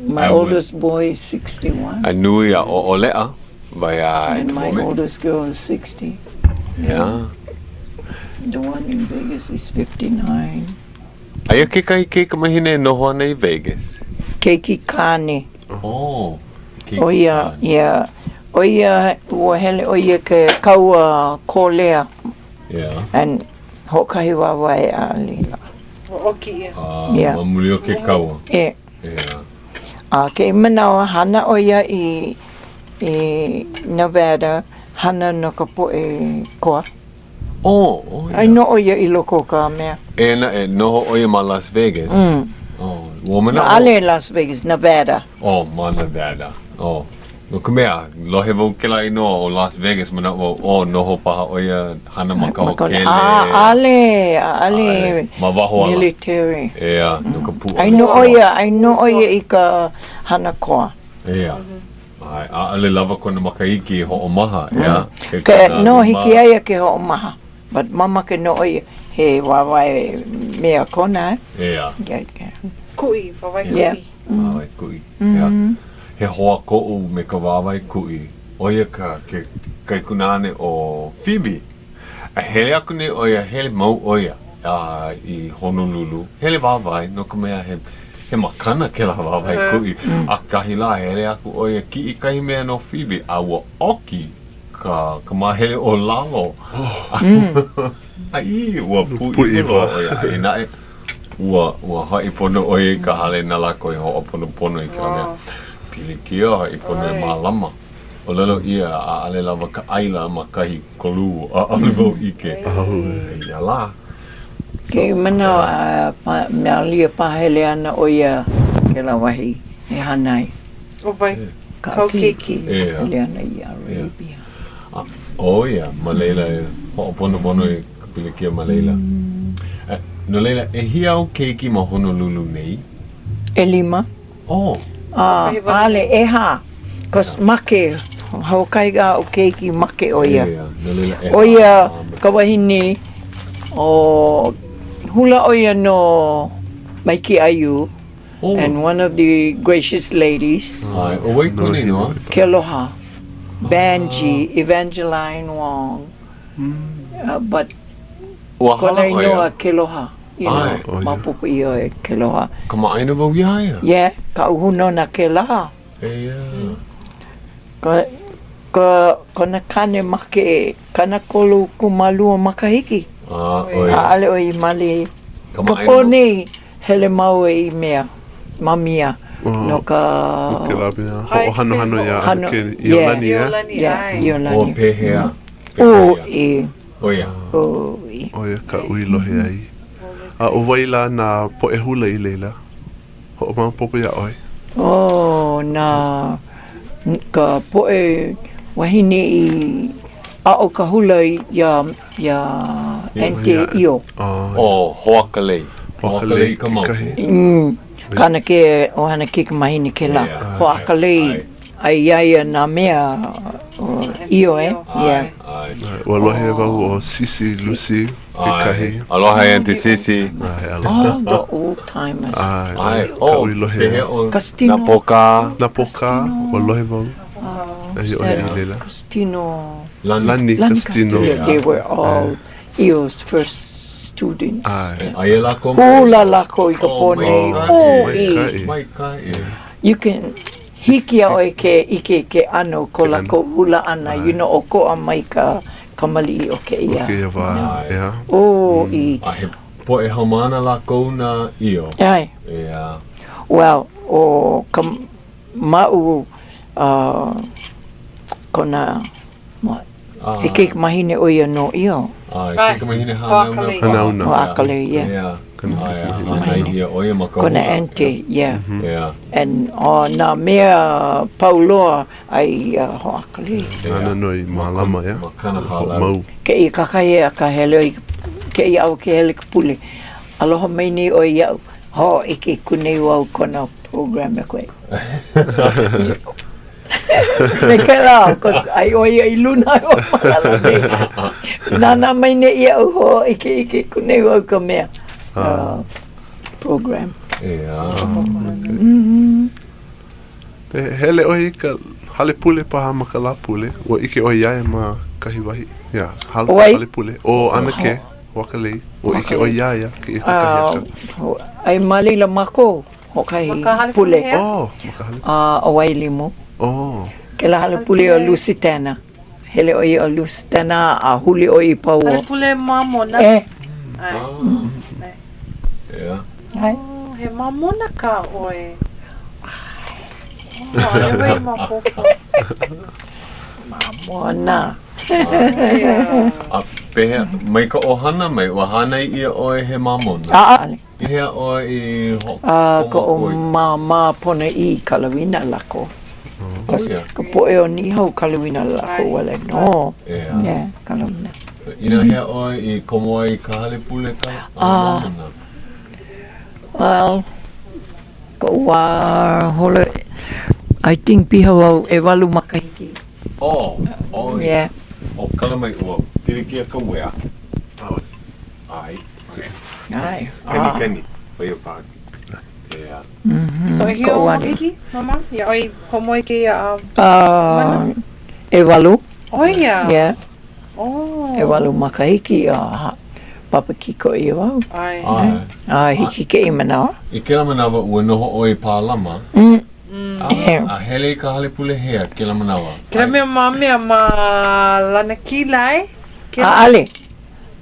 my oldest boy is 61. A nui a o lea. Vai And my oldest girl is 60. Yeah. The one in Vegas is 59. Aia ke kai ke kamahine noho ana I Vegas. Keiki kane. Oh. Oia, yeah. Oia, ua hele oia ke kaua kolea. Yeah. And hokahi wawa e alila. Oki ia. Yeah. Mamuli o ke kaua. Yeah. Yeah. Ke manawa hana oia I Nevada, hana no ka poe koa. Oh, Ai no o ia I loko ka mea. na noho o ia ma Las Vegas. Oh, woman. Ale Las Vegas, Nevada. Oh, ma Nevada. Oh. No ka mea, lohe wau ke lai no o Las Vegas mana o noho paha o ia hana maka o kele. Ale. Ma waho ala. Military. Ea, no ka pu. Ai no o ia I ka hana koa. Ea. Ai, ale lava kona makaiki ho o maha, ea. No hiki aia ke ho o maha. But mama ke no o ia he wawai mea kona. Ea. Kui, wawai kui. Yeah. Wawai kui. Ea. He hoa ko'u me ka wawai kui. Oia ka kai kunane o Phoebe. A hele aku ne oia, hele mau oia I Honolulu. Hele wawai, no ka mea he makana ke la wawai kui. A kahi la hele aku oia ki I kahi mea no Phoebe. A ua oki ka mahele o lalo. Ai, ua pui ilo oia. I nae, ua hai pono oia ka hale na lako I ho o pono I ka mea. Pili kia I pono e malama. O lelo ia a ale lava ka aila ma kahi kolu a alivau ike. Ia la. Ke mana mea lia pahele ana o ia ke la wahi e hanai. O vai, Ka kaukeki. Hele ana I Arabia. O ia, ma leila e ho pono I ka pili kia ma leila. No leila, e hi au keiki ma Honolulu nei? E lima. Oh. Ale e ha. Kos make, hau kaiga o keiki make o ia. O ia, ka wahine, o hula o ia no Maiki Ayu, and one of the gracious ladies, Ai, o wai kone no? Ke Aloha, Banji, Evangeline Wong, but kona inoa Ke Aloha. Mapupu ia e Ke Aloha. Ka maaina wau ia ia? Yeah, ka uhuno na ke laha. Ea. Kona kane make, kana kolu kumalua makahiki. Ale o I mali. Ka pone hele mau I mea, mamia. No ka... Ke labia, ho hano ia ke Iolani Iolani. O pehea. Ui. Oia. Ui. Oia ka ui lohe ai. A o waila na poe hula I leila. Ho o popo ia oi. Na ka poe wahine I a o ka hula ia ente io. O hoakalei. Hoakalei ka mau. Kana ke o hana ke ka mahine ke la. Hoakalei ai iaia na mea io Yeah. Ua lohe wau o Sisi Lucy I kahi. Aloha e Auntie Sisi. The old timers. Ai, ka ui lohe. Castino. Na poka, ua lohe wau. Ai o I leila. Castino. Lani Castino. They were all Io's first students. Ai e lako. Hula lako I ka pone. Mai kai. You can hiki a oi ke ike ke ano ko lako hula ana. You know o ko a mai ka mali o ke ia. Ke ia wā, ea. I. A he poe haumana lako na io. Ai. Ea. Well, o ka mau kona e ke mahine o ia no io. Ai, ke mahine hanauna. O akale, yeah. Ea. Ai ia oia maka Kona ente, yeah. Ea. And na mea pauloa ai ho akale. Ana noi malama, ea. Makana Ho hala. mau. Ke I kakahe a ka hele, ke I au ke hele ka pule. Aloha mai ni o iau, ho I ke kunei wau kona program e koe. Me ke la, kos ai o ia I luna o malala nei. Nana mai ne iau ho I ke kunei wau ka mea program. Ea. Hele oi ka hale pule paha ma ka la pule. Ua ike oi iae ma kahi wahi. Ia, hale pule. O ana ke, wakalei. Ua ike oi iae ke I whakahi aka. Ai malila mako ho kahi pule. Oh, O wailimu. oh. Ke la hale pule o Lusitana. Hele oi o Lusitana a huli oi pau. Hale pule mamona. Eh. Ea. Ai. He mamona ka oe. le wai mo popo. Moana. Pehe, mai ka ohana mai, wahana ia oe he mamona. Ale. Ia oe I Ko o mama pona I kalawina lako. yeah. Ka poe o ni hau kalawina lako wale no. Yeah. Kalawina. Ina hea oe I komoa I ka hale pule ka mamona. Well, ko wa holo I think piha au e walu makahiki. Oh, Yeah. O kala mai ua, tirikia ka wea. Ai. Ai. Kani, pai o pāki. Yeah. So hi o hiki, mama? Ia oi komoi ke ia E walu. Oh ia. Yeah. Oh. E walu makahiki papa kiko I wau. Ai. Hiki ke I manawa. I kela manawa ua noho oe pālama. A hele I ka hale pule hea, kela manawa. Kira mea mamea ma lana kilai. Ale.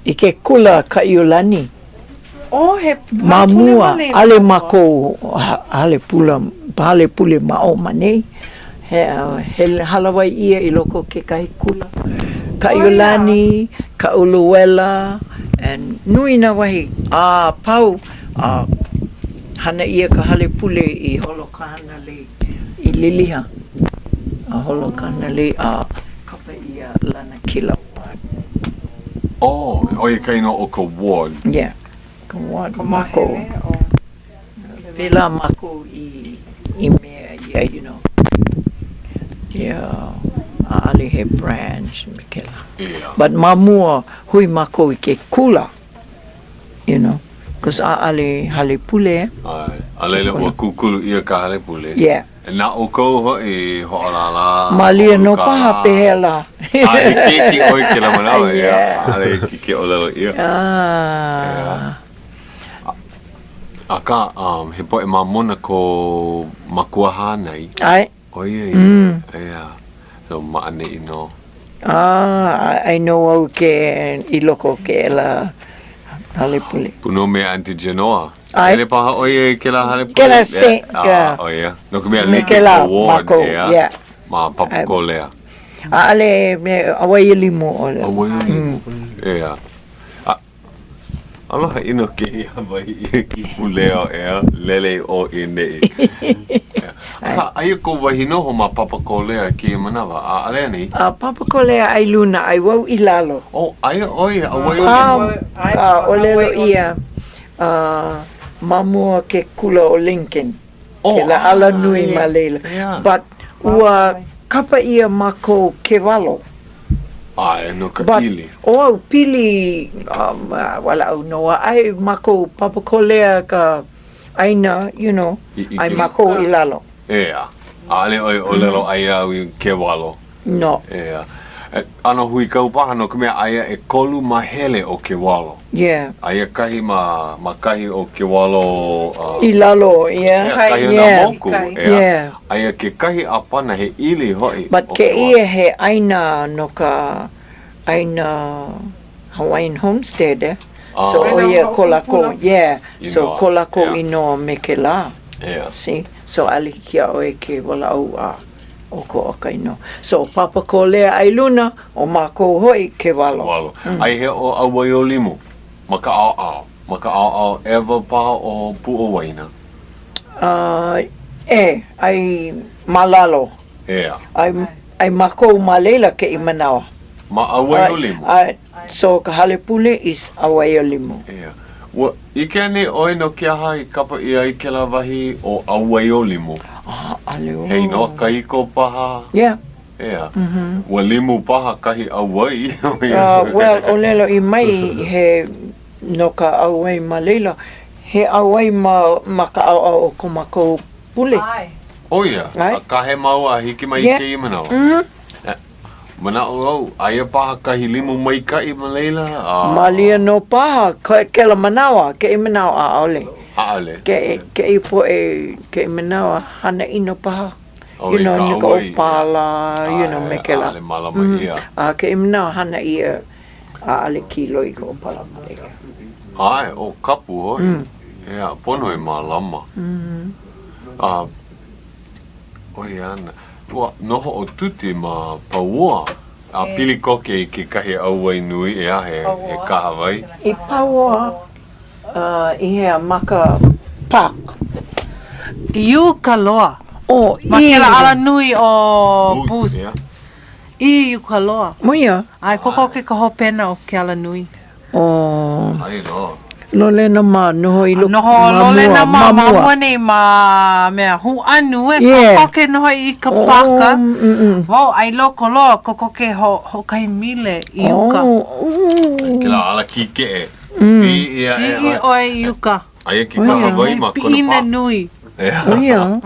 I ke kula ka iolani. Oh, he Mamua, ale mako hale pule mao manei. He halawai ia I loko ke kai kula. Ka iolani, ka uluwela, and nui na wahi. Pau, hana ia ka hale pule I holo ka hana le I liliha. Holo ka hana le kapa ia lana kila. Oh, oe kaino o ka ward. Yeah. Ka ward mako. Vela mako I mea ia, you know. Yeah. Ale he branch mikela. Yeah. But mamua hui mako I ke kula. You know. Cause ale hale pule. Ai, alele ua kukulu ia ka hale pule. Yeah. E na o kou hoi ho'olala. Malia no paha pehela. Ai, kiki oi ke la manawa ia. Yeah. Ale kiki o lalo ia. Aka, he poe mamona ko makua hanai. Ai. Oia ia. So maane ino. I know au ke I loko ke la hale pule. Puno mea Auntie Genoa. Ai. Ele paha oia ke la hale pule. Ke la se. Oia. No ke mea Me leke ke la ko ward mako, ia. yeah. Ma papu ko lea. Ale me awai limo o le. Awai. Ia. Aloha ino ke I Hawai'i ki pulea ea lele o I nei. Ai ko wahinoho ma papa ko lea ki manawa. Ale ni? Papa ko lea ai luna ai wau I lalo. Oh, ai oi, awai o O lelo ia mamua ke kula o Lincoln. Ke la ala nui ma leila. But ua kapa ia mako ke walo. Ai, no ka But pili. o au pili wala au noa ai mako papa ko lea ka aina, you know, ai mako I lalo. Ea. Ale oi o lelo ai au I ke walo. No. Ea. Ano hui kau paha no kumea aia e kolu mahele o ke walo. Yeah. Aia kahi ma kahi o ke walo. I lalo, yeah. Kahi na Yeah. moku. Yeah. Aia ke kahi apana he ili hoi. But o ke ke ia he aina no ka aina Hawaiian homestead eh. So o ia kolako, yeah. So kolako ino me ke la. Yeah. See? So ali kia oe ke wala au o ko okaino. So papa ko lea ai luna o mako hoi ke walo. Walo. Ai he o awai o limu. Maka ao. Maka ao ever paha o pu o waina. Ai malalo. Yeah. Ai mako malela ke I manawa. Ma awai o limu. So ka hale pule is awai o limu. Yeah. Wa ike ni oi no kia hai kapa ia I ke la wahi o awai o limu. Ale o. Hei no kaiko paha. Yeah. Yeah. Wa limu paha kahi awai. Well, o lelo I mai he no ka awai malela. He awai ma ka au o ko mako pule. Oh yeah. Ai. Ka he mau a hiki mai Yeah. ke I manawa. Mana o aia paha kahi limu mai ka I maleila. Malia no paha ke la manawa ke I manawa a ole. Aale. Ke I po ke I manawa hana ino paha. Oh, You know, ka you go awai. pala, you know, me ke la. Ale malama ia. Ke I manawa hana ia ale kilo I ko pala me ke. Ai, o kapu hoi. Yeah, pono e malama. Oi ana. Tua noho o tuti ma paua. A pili koke I ke kahi auai nui e ahe e ka Hawaii. I paua I hea maka pak. Iu ka loa. O, Ma ke la ala nui o booth. Yeah. Iu ka loa. Muia. Ai koko ke ka hopena o ke ala nui. O, Ai no. lole na ma, noho I luku Noho lole na mamua nei ma mea hu anu e koko ke noho I ka paka. Wau, ai loko loa koko ke ho kai mile I uka. Ke la ala kike e. Pi ia e. Ii oe I uka. Ai ki ka Hawaii ma kona Pina pa. nui. Muia.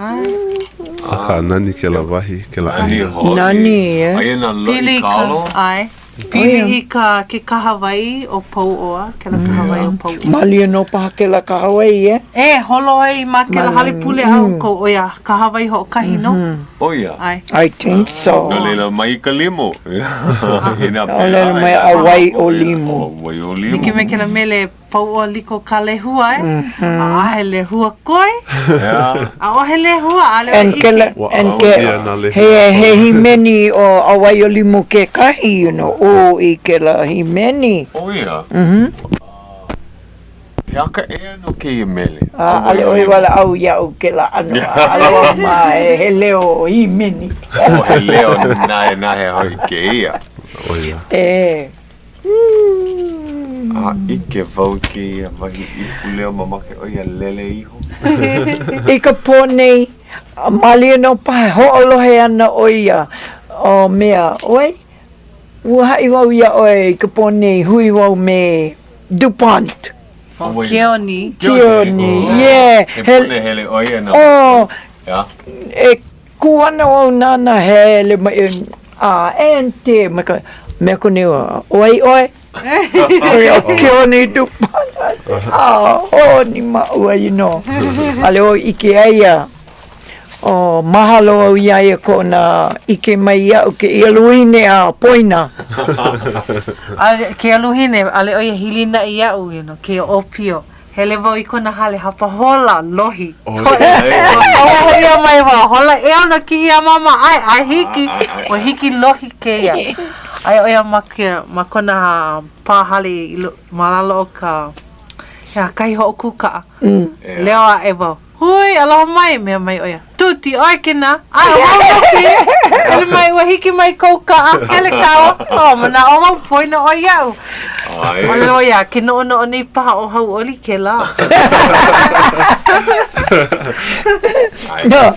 Aha, nani ke la wahi, ke la Nani ahi. ho. Nani, Ai na lo Pili I kaolo. ai. Pili I ke ka Hawaii o pou oa. Ke la ka Hawaii o pou oa. Malia no paha ke la ka Hawaii e. E, holo ai ma ke la hale pule au ko oia. Ka Hawaii ho kahi no. Oh ia. Ai. I think so. No leila mai ka limo. Ina O leila mai Hawaii o limo. Hawaii o limo. Niki me ke la mele pou oa liko ka lehua e. A ahe lehua koe. Yeah. A ohe lehua. Ale o And ke la, Wa and au ke, ia na lehu. he himeni o Hawaii o limo ke kahi, you know, o I ke la himeni. Oh ia. He aka e ano ke I mele. Ale oi wala au ia o ke la ano, ala wa ma he leo himeni. O he leo nahe hoi ke ia. O ia. E. Ike vau ke ia mahi I uleo mamake o ia lele iho. I ka pōnei, malia no pahe, ho'olohe ana o ia, o mea, oi? Ua hai wau ia oi, ka pōnei, hui wau me DuPont. O Keoni. Kioni, yeah. He pune hele o ia na. Oh, Ya. e kuana wau nana hele mai, ente, me ko newa, oi? O Kioni DuPont. Ni maua, you know. Ale o ike aia. O mahalo au iaia ko na ike mai ia o ke ialuine a poina. Ale ke aluhine, ale oia hilina I au, you know, ke opio. Hele wau I kona hale hapa hola lohi. O ia mai wau hola e ana ki ia mama ai hiki. O hiki lohi ke ia. Ai oia ma kona pahale malalo o ka hea kai ho o kuka. Leo a e wau. Hui, aloha mai, mea mai oia. Tuti, oi kina. Ai, o mau loki. Ele mai ua hiki mai kou kaa. Ele kawa. O, mana o mau poina o iau. Ole oia, ke no ni paha o Hauʻoli ke la. No,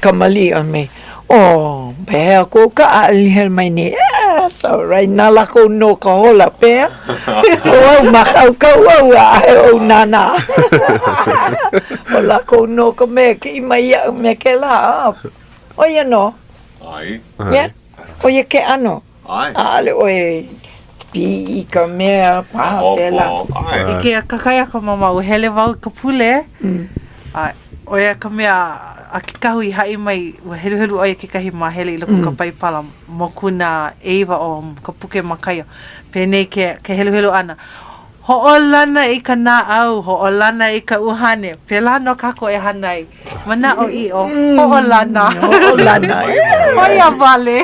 ka mali a me. O, pēhea ko ka alihel mai ni. So, right, nā lako no ka hola pēhea. O au makau kau au a o nana. O lako no ka me ki mai ia me ke la. O ia no. Ai. Yeah. O ia ke ano. Ai. Ale oe pi I ka mea paha pēla. Ai. Ike a kakaya ka mamau, hele wau ka pule. Ai, oia ka mea a ki kahu I hai mai, ua helu helu oia ke kahi mahele I loko ka paipala mo kuna eiva o ka puke makaia. Pēnei ke helu helu ana. Ho'olana I ka nāau, ho'olana I ka uhane. Pēlā no kako e hanai. Mana o I o, ho'olana. Ho'olana. Oia vale.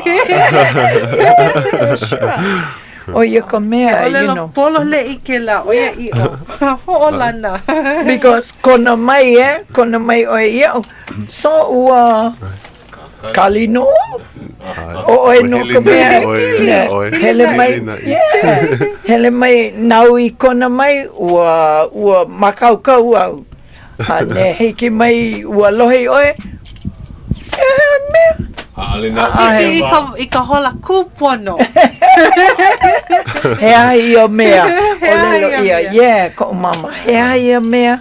O ia ka mea, you know. Polo le I ke la, oia I o. Ho'olana. Because kona mai o ia. So ua kalino. O oe no ka mea. Hele mai. Hele mai nau I kona mai ua makau kau au. Ne hiki mai ua lohi oe. Mea. Ale na. I ka hola kupono. Hea ia mea. O lelo ia. Yeah, ko mama. Hea ia mea.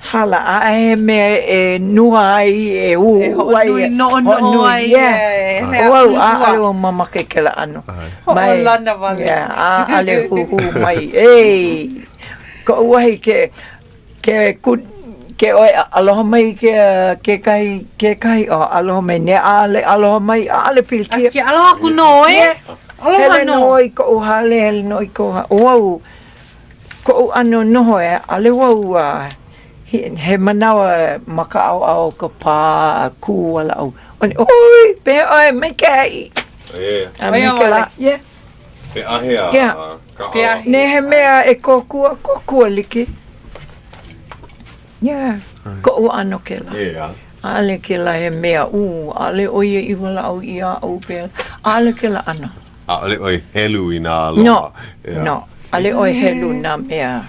Hala a he mea e nua ai e Nui no ai. Wow, a ale o mama ke la ano. Ho'olana vale. Yeah, a ale hu mai. Ei. Ko wahi ke oi aloha mai ke kai o aloha mai ne aloha mai ale pilki. Ke aloha kuno e. Aloha no. Hele ko hale no ko wow. Ko ano no e ale wow. he manawa makaau ka pa ku wala au. Oi, pe ai mai kai. Ai Mikela, yeah. Pe ahea. Yeah. Ne he mea e kokua like. Yeah. Ko ano kela. Yeah. Ale kela he mea ale oia I wala au ia au pe. Ale kela ana. Ale oi helu ina aloha. No. No. Ale oi helu na mea.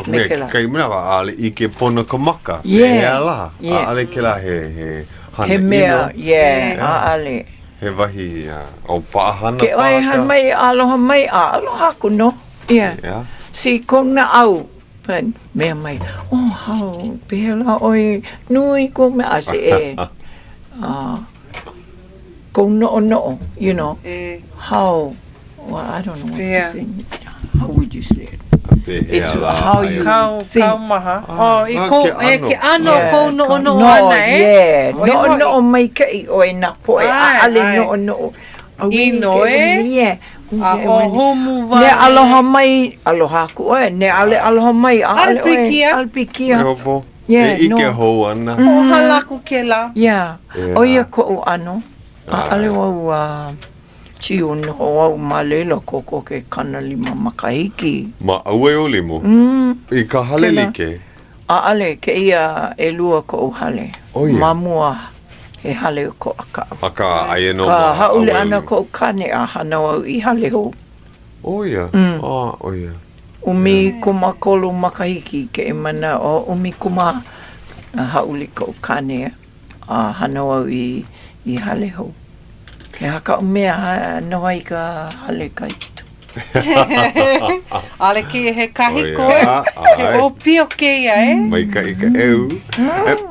Mikela. Kai mea ale I ke pono kamaka. Yeah. La. Ale kela he hana. He mea, yeah. Ale. He wahi o paahana Ke oi han mai aloha kuno. Yeah. Si kong na au. Pen mea mai. Oh, hao. Pehela oi nui ko me ase e. Kong no, you know. How? Well, I don't know what to say. How would you say it? It's how you think. Kau maha. Ke ano ko no ana Yeah. No mai kai oi na po ale no. Ino Yeah. Homu vai. Ne aloha ku ne aloha mai alpikia. Yeah, Ike hou ana. Hala ku kela. Yeah. Oia ko ano. Ale wa Tio no au malelo koko ke kana lima makahiki. Ma aue o limo? I ka hale like? Ale ke ia e lua ko o hale. Mamua e hale ko aka. Aka aie no ma haule ana ko kane a hanau I hale ho. Oia. Oia. Umi kuma kolu makahiki ke mana o umi kuma haule ko kane a hanau I hale ho. Ke haka mea nawai ka hale kai tu. Ale ke he kahi koe, he opio ke ia Mai ka ika eu.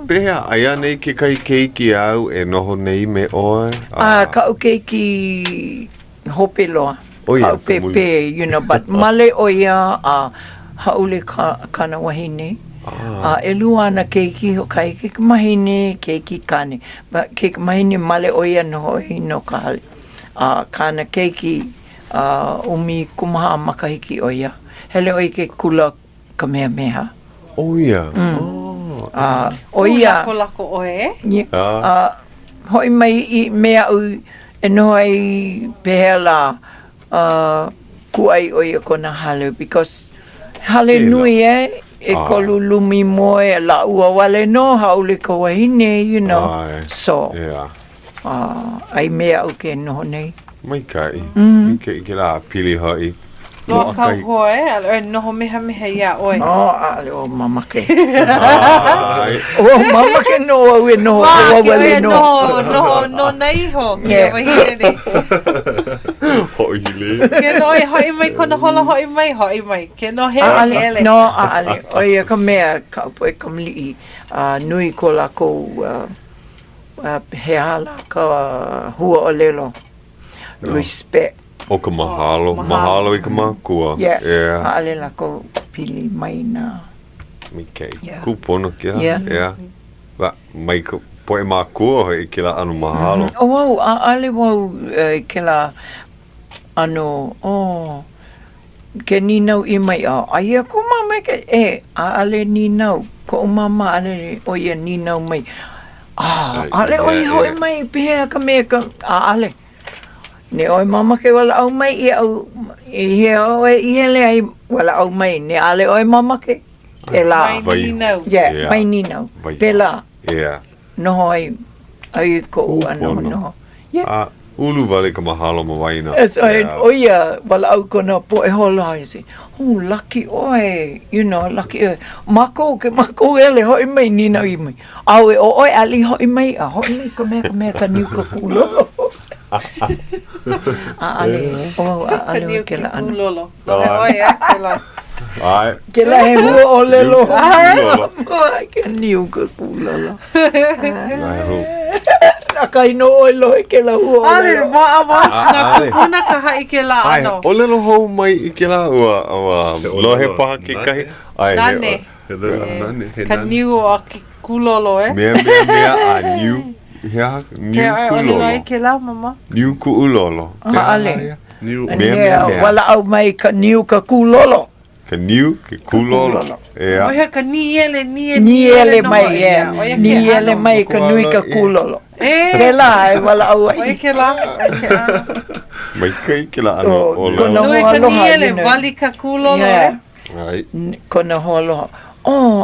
Pea, aia nei ke kai keiki au e noho nei me oe? Ka keiki hope loa. Ka pepe, you know, but male oia haule kana wahine. E lua ana keiki ho kai keiki mahine, keiki kane. But keiki mahine male oia no hoi no ka hale. Kana keiki umi kumaha makahiki oia. Hele oi ke kula ka mea meha. Oia. Oia. Lako lako oe. Hoi mai I mea ui e no ai pehela kuai oia kona hale. Because hale nui e kolu lumi moe la ua wale no haule ka wahine, you know. So, ai mea au ke noho nei. Mai kai. Ke la pili hoi. Loa kau hoe, ale noho meha ia oe. Ale o mamake. Mamake no au e noho wale no. No nei ho, ke wahine nei. Hoi le. Ke no hoi mai kona hola hoi mai. Ke no hele. No, ale. Oia ka mea ka poe kamli'i. Nui ko lako he hala ka hua o lelo. Respect. O ka mahalo. Mahalo I ka makua. Yeah. Ale lako pili mai na. Mikei. Kupono kia. Yeah. Wa mai ka poe makua hoi ke la anu mahalo. Wow, ale wau ke la ano, ke ninau I mai aia ko mama ke ale ninau ko mama ale oia ninau mai ale oi hoi mai pihea ka mea ka ale ne oi mama ke wala au mai I au I hele ai wala au mai ne ale oi mama ke la mai ninau mai ninau pela no hoi ai ko ano no Ulu wale ka mahalo ma waina. Oia, wala au kona po e hola I se. Lucky oi, you know, lucky oi. Mako ele hoi mai nina I mai. Au e oi ali hoi mai, hoi mai ka mea ka niu ka kulo. Ale, ale ke la ana. Kulolo. Oi, ke la. Ai. Ke la he hua o lelo. Ke niu ka kulo. Akai no oi lohe ke la hua o lelo. Ale, na kupuna ka hai ke la ano. O lelo hou mai I ke la ua lohe paha ke kahi. Nane. Ka niu o ke kulolo Mea a niu. Hea, niu kulolo. O lelo ke la mama. Niu kulolo. Ale. Niu Wala au mai ka niu ka kulolo. Ka niu, ke kulolo. Oia ka niele mai, niele mai ka nui ka kulolo. Ke la e wala au ai. Oia ke la, oia ke ala. Mai kai ke la ano o la. Nui ka niele, wali ka kulolo Ai. Kona holoha.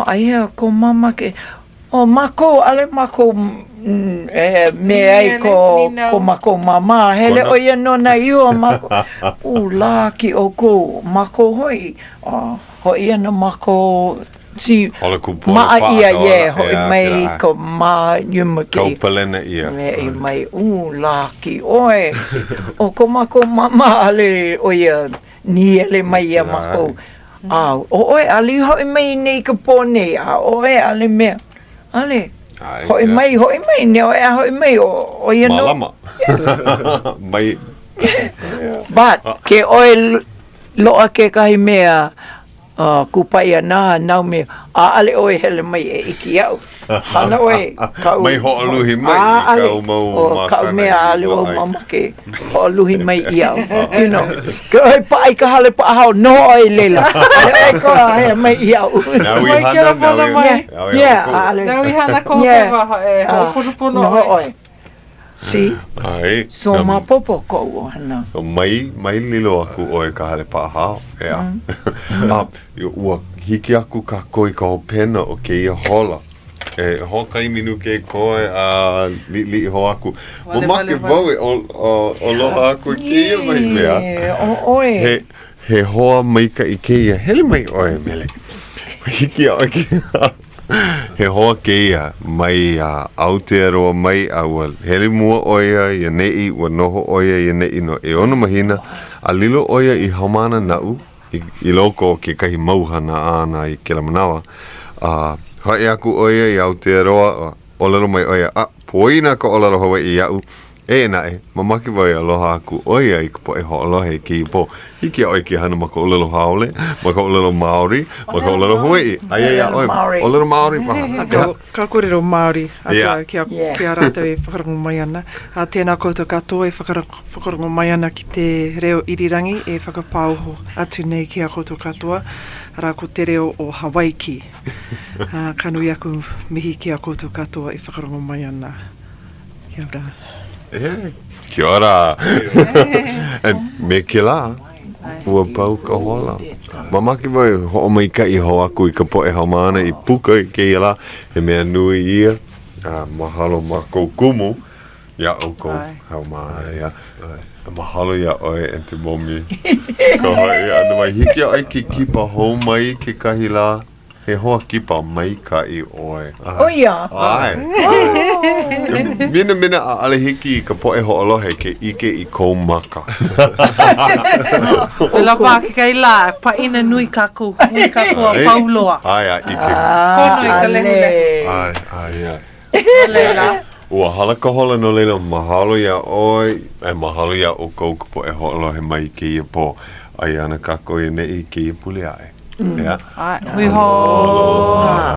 Ai hea ko mama ke. Mako, ale mako me ai ko mako mama. Hele oia nona iua mako. La ki o ko mako hoi. Hoi ana mako si maa ia hoi mai ko ma yuma ki. Kaupalena ia. Me mai la ki oe. Ko mako mama ale oia ni ele mai ia mako. Oe ali hoi mai nei ka pone. Oe ale mea. Ale. Hoi mai ne hoi mai o ia no. Malama. Mai. But ke oe loa ke kahi mea kupai ana nau me ale oe hele mai e iki au. Hana oe kau. Mai ho'oluhi mai kau mau makana. Kau mea ale o mama ke ho'oluhi mai i au. You know. Ke oe paai ka hale pa hao no oe lela. Ale oe ko he mai i au. Naui hana, naui. Ale. Naui hana ko kewa e ho'oponopono oe. Si. Ai. So mapopo ko hana. Mai lilo aku oe ka hale pa hao. Ua hiki aku ka koi ka hopena o ke ia hola. Hokai minu ke koe a li ho aku. Mamake vau o loa aku ke ia mai mea. Oe. He hoa mai ka i ke ia. Hele mai oe mele. Hiki a oe he hoa ke ia mai Aotearoa mai ua hele mua oia ia nei ua noho oia ia nei no e ono mahina a lilo oia i haumana nau i loko ke kahi mauhana ana i ke lamanawa hae aku oia i Aotearoa o lalo mai oia poina ka o lalo Hawai'i iau nae mamaki vai aloha aku oia i ka po e ho'olohe ki po hiki a oi ki hana maka o lalo haole maka o lalo Maori maka o lalo Hawai'i ai oi o lalo Maori ka korero Maori ki a rata e whakarango mai ana tēnā koutou katoa e whakarango mai ana ki te reo irirangi e whakapauho atu nei ki a koutou katoa ara ko te reo o Hawaii kanui aku mihi ki a koutou katoa e whakarango mai ana kia ora. Kia ora. Me ke la, ua pau ka hola. Mamaki mai ho'o mai ka i ho aku i ka poe haumana i puka i ke la, he mea nui ia, mahalo ma kou kumu, ia o kou haumana ia. Mahalo ia oe e te momi. Ka hoi anu mai hiki ai ki kipa hou mai ke kahi la. He hoa kipa mai ka i oe. Oia. Ai. Mina a ale hiki ka poe ho'olohe ke ike i kou maka. Pela pā ke kai la, pa ina nui kako, nui kako a pauloa. Ai, ike. Kono i ka lehu. Ai. Leila. Ua hala ka hola no leila mahalo ia oi, mahalo ia o kou ka poe ho'olohe mai ke ia po. Ai ana kako i nei ke ia puli ai. Hui ho.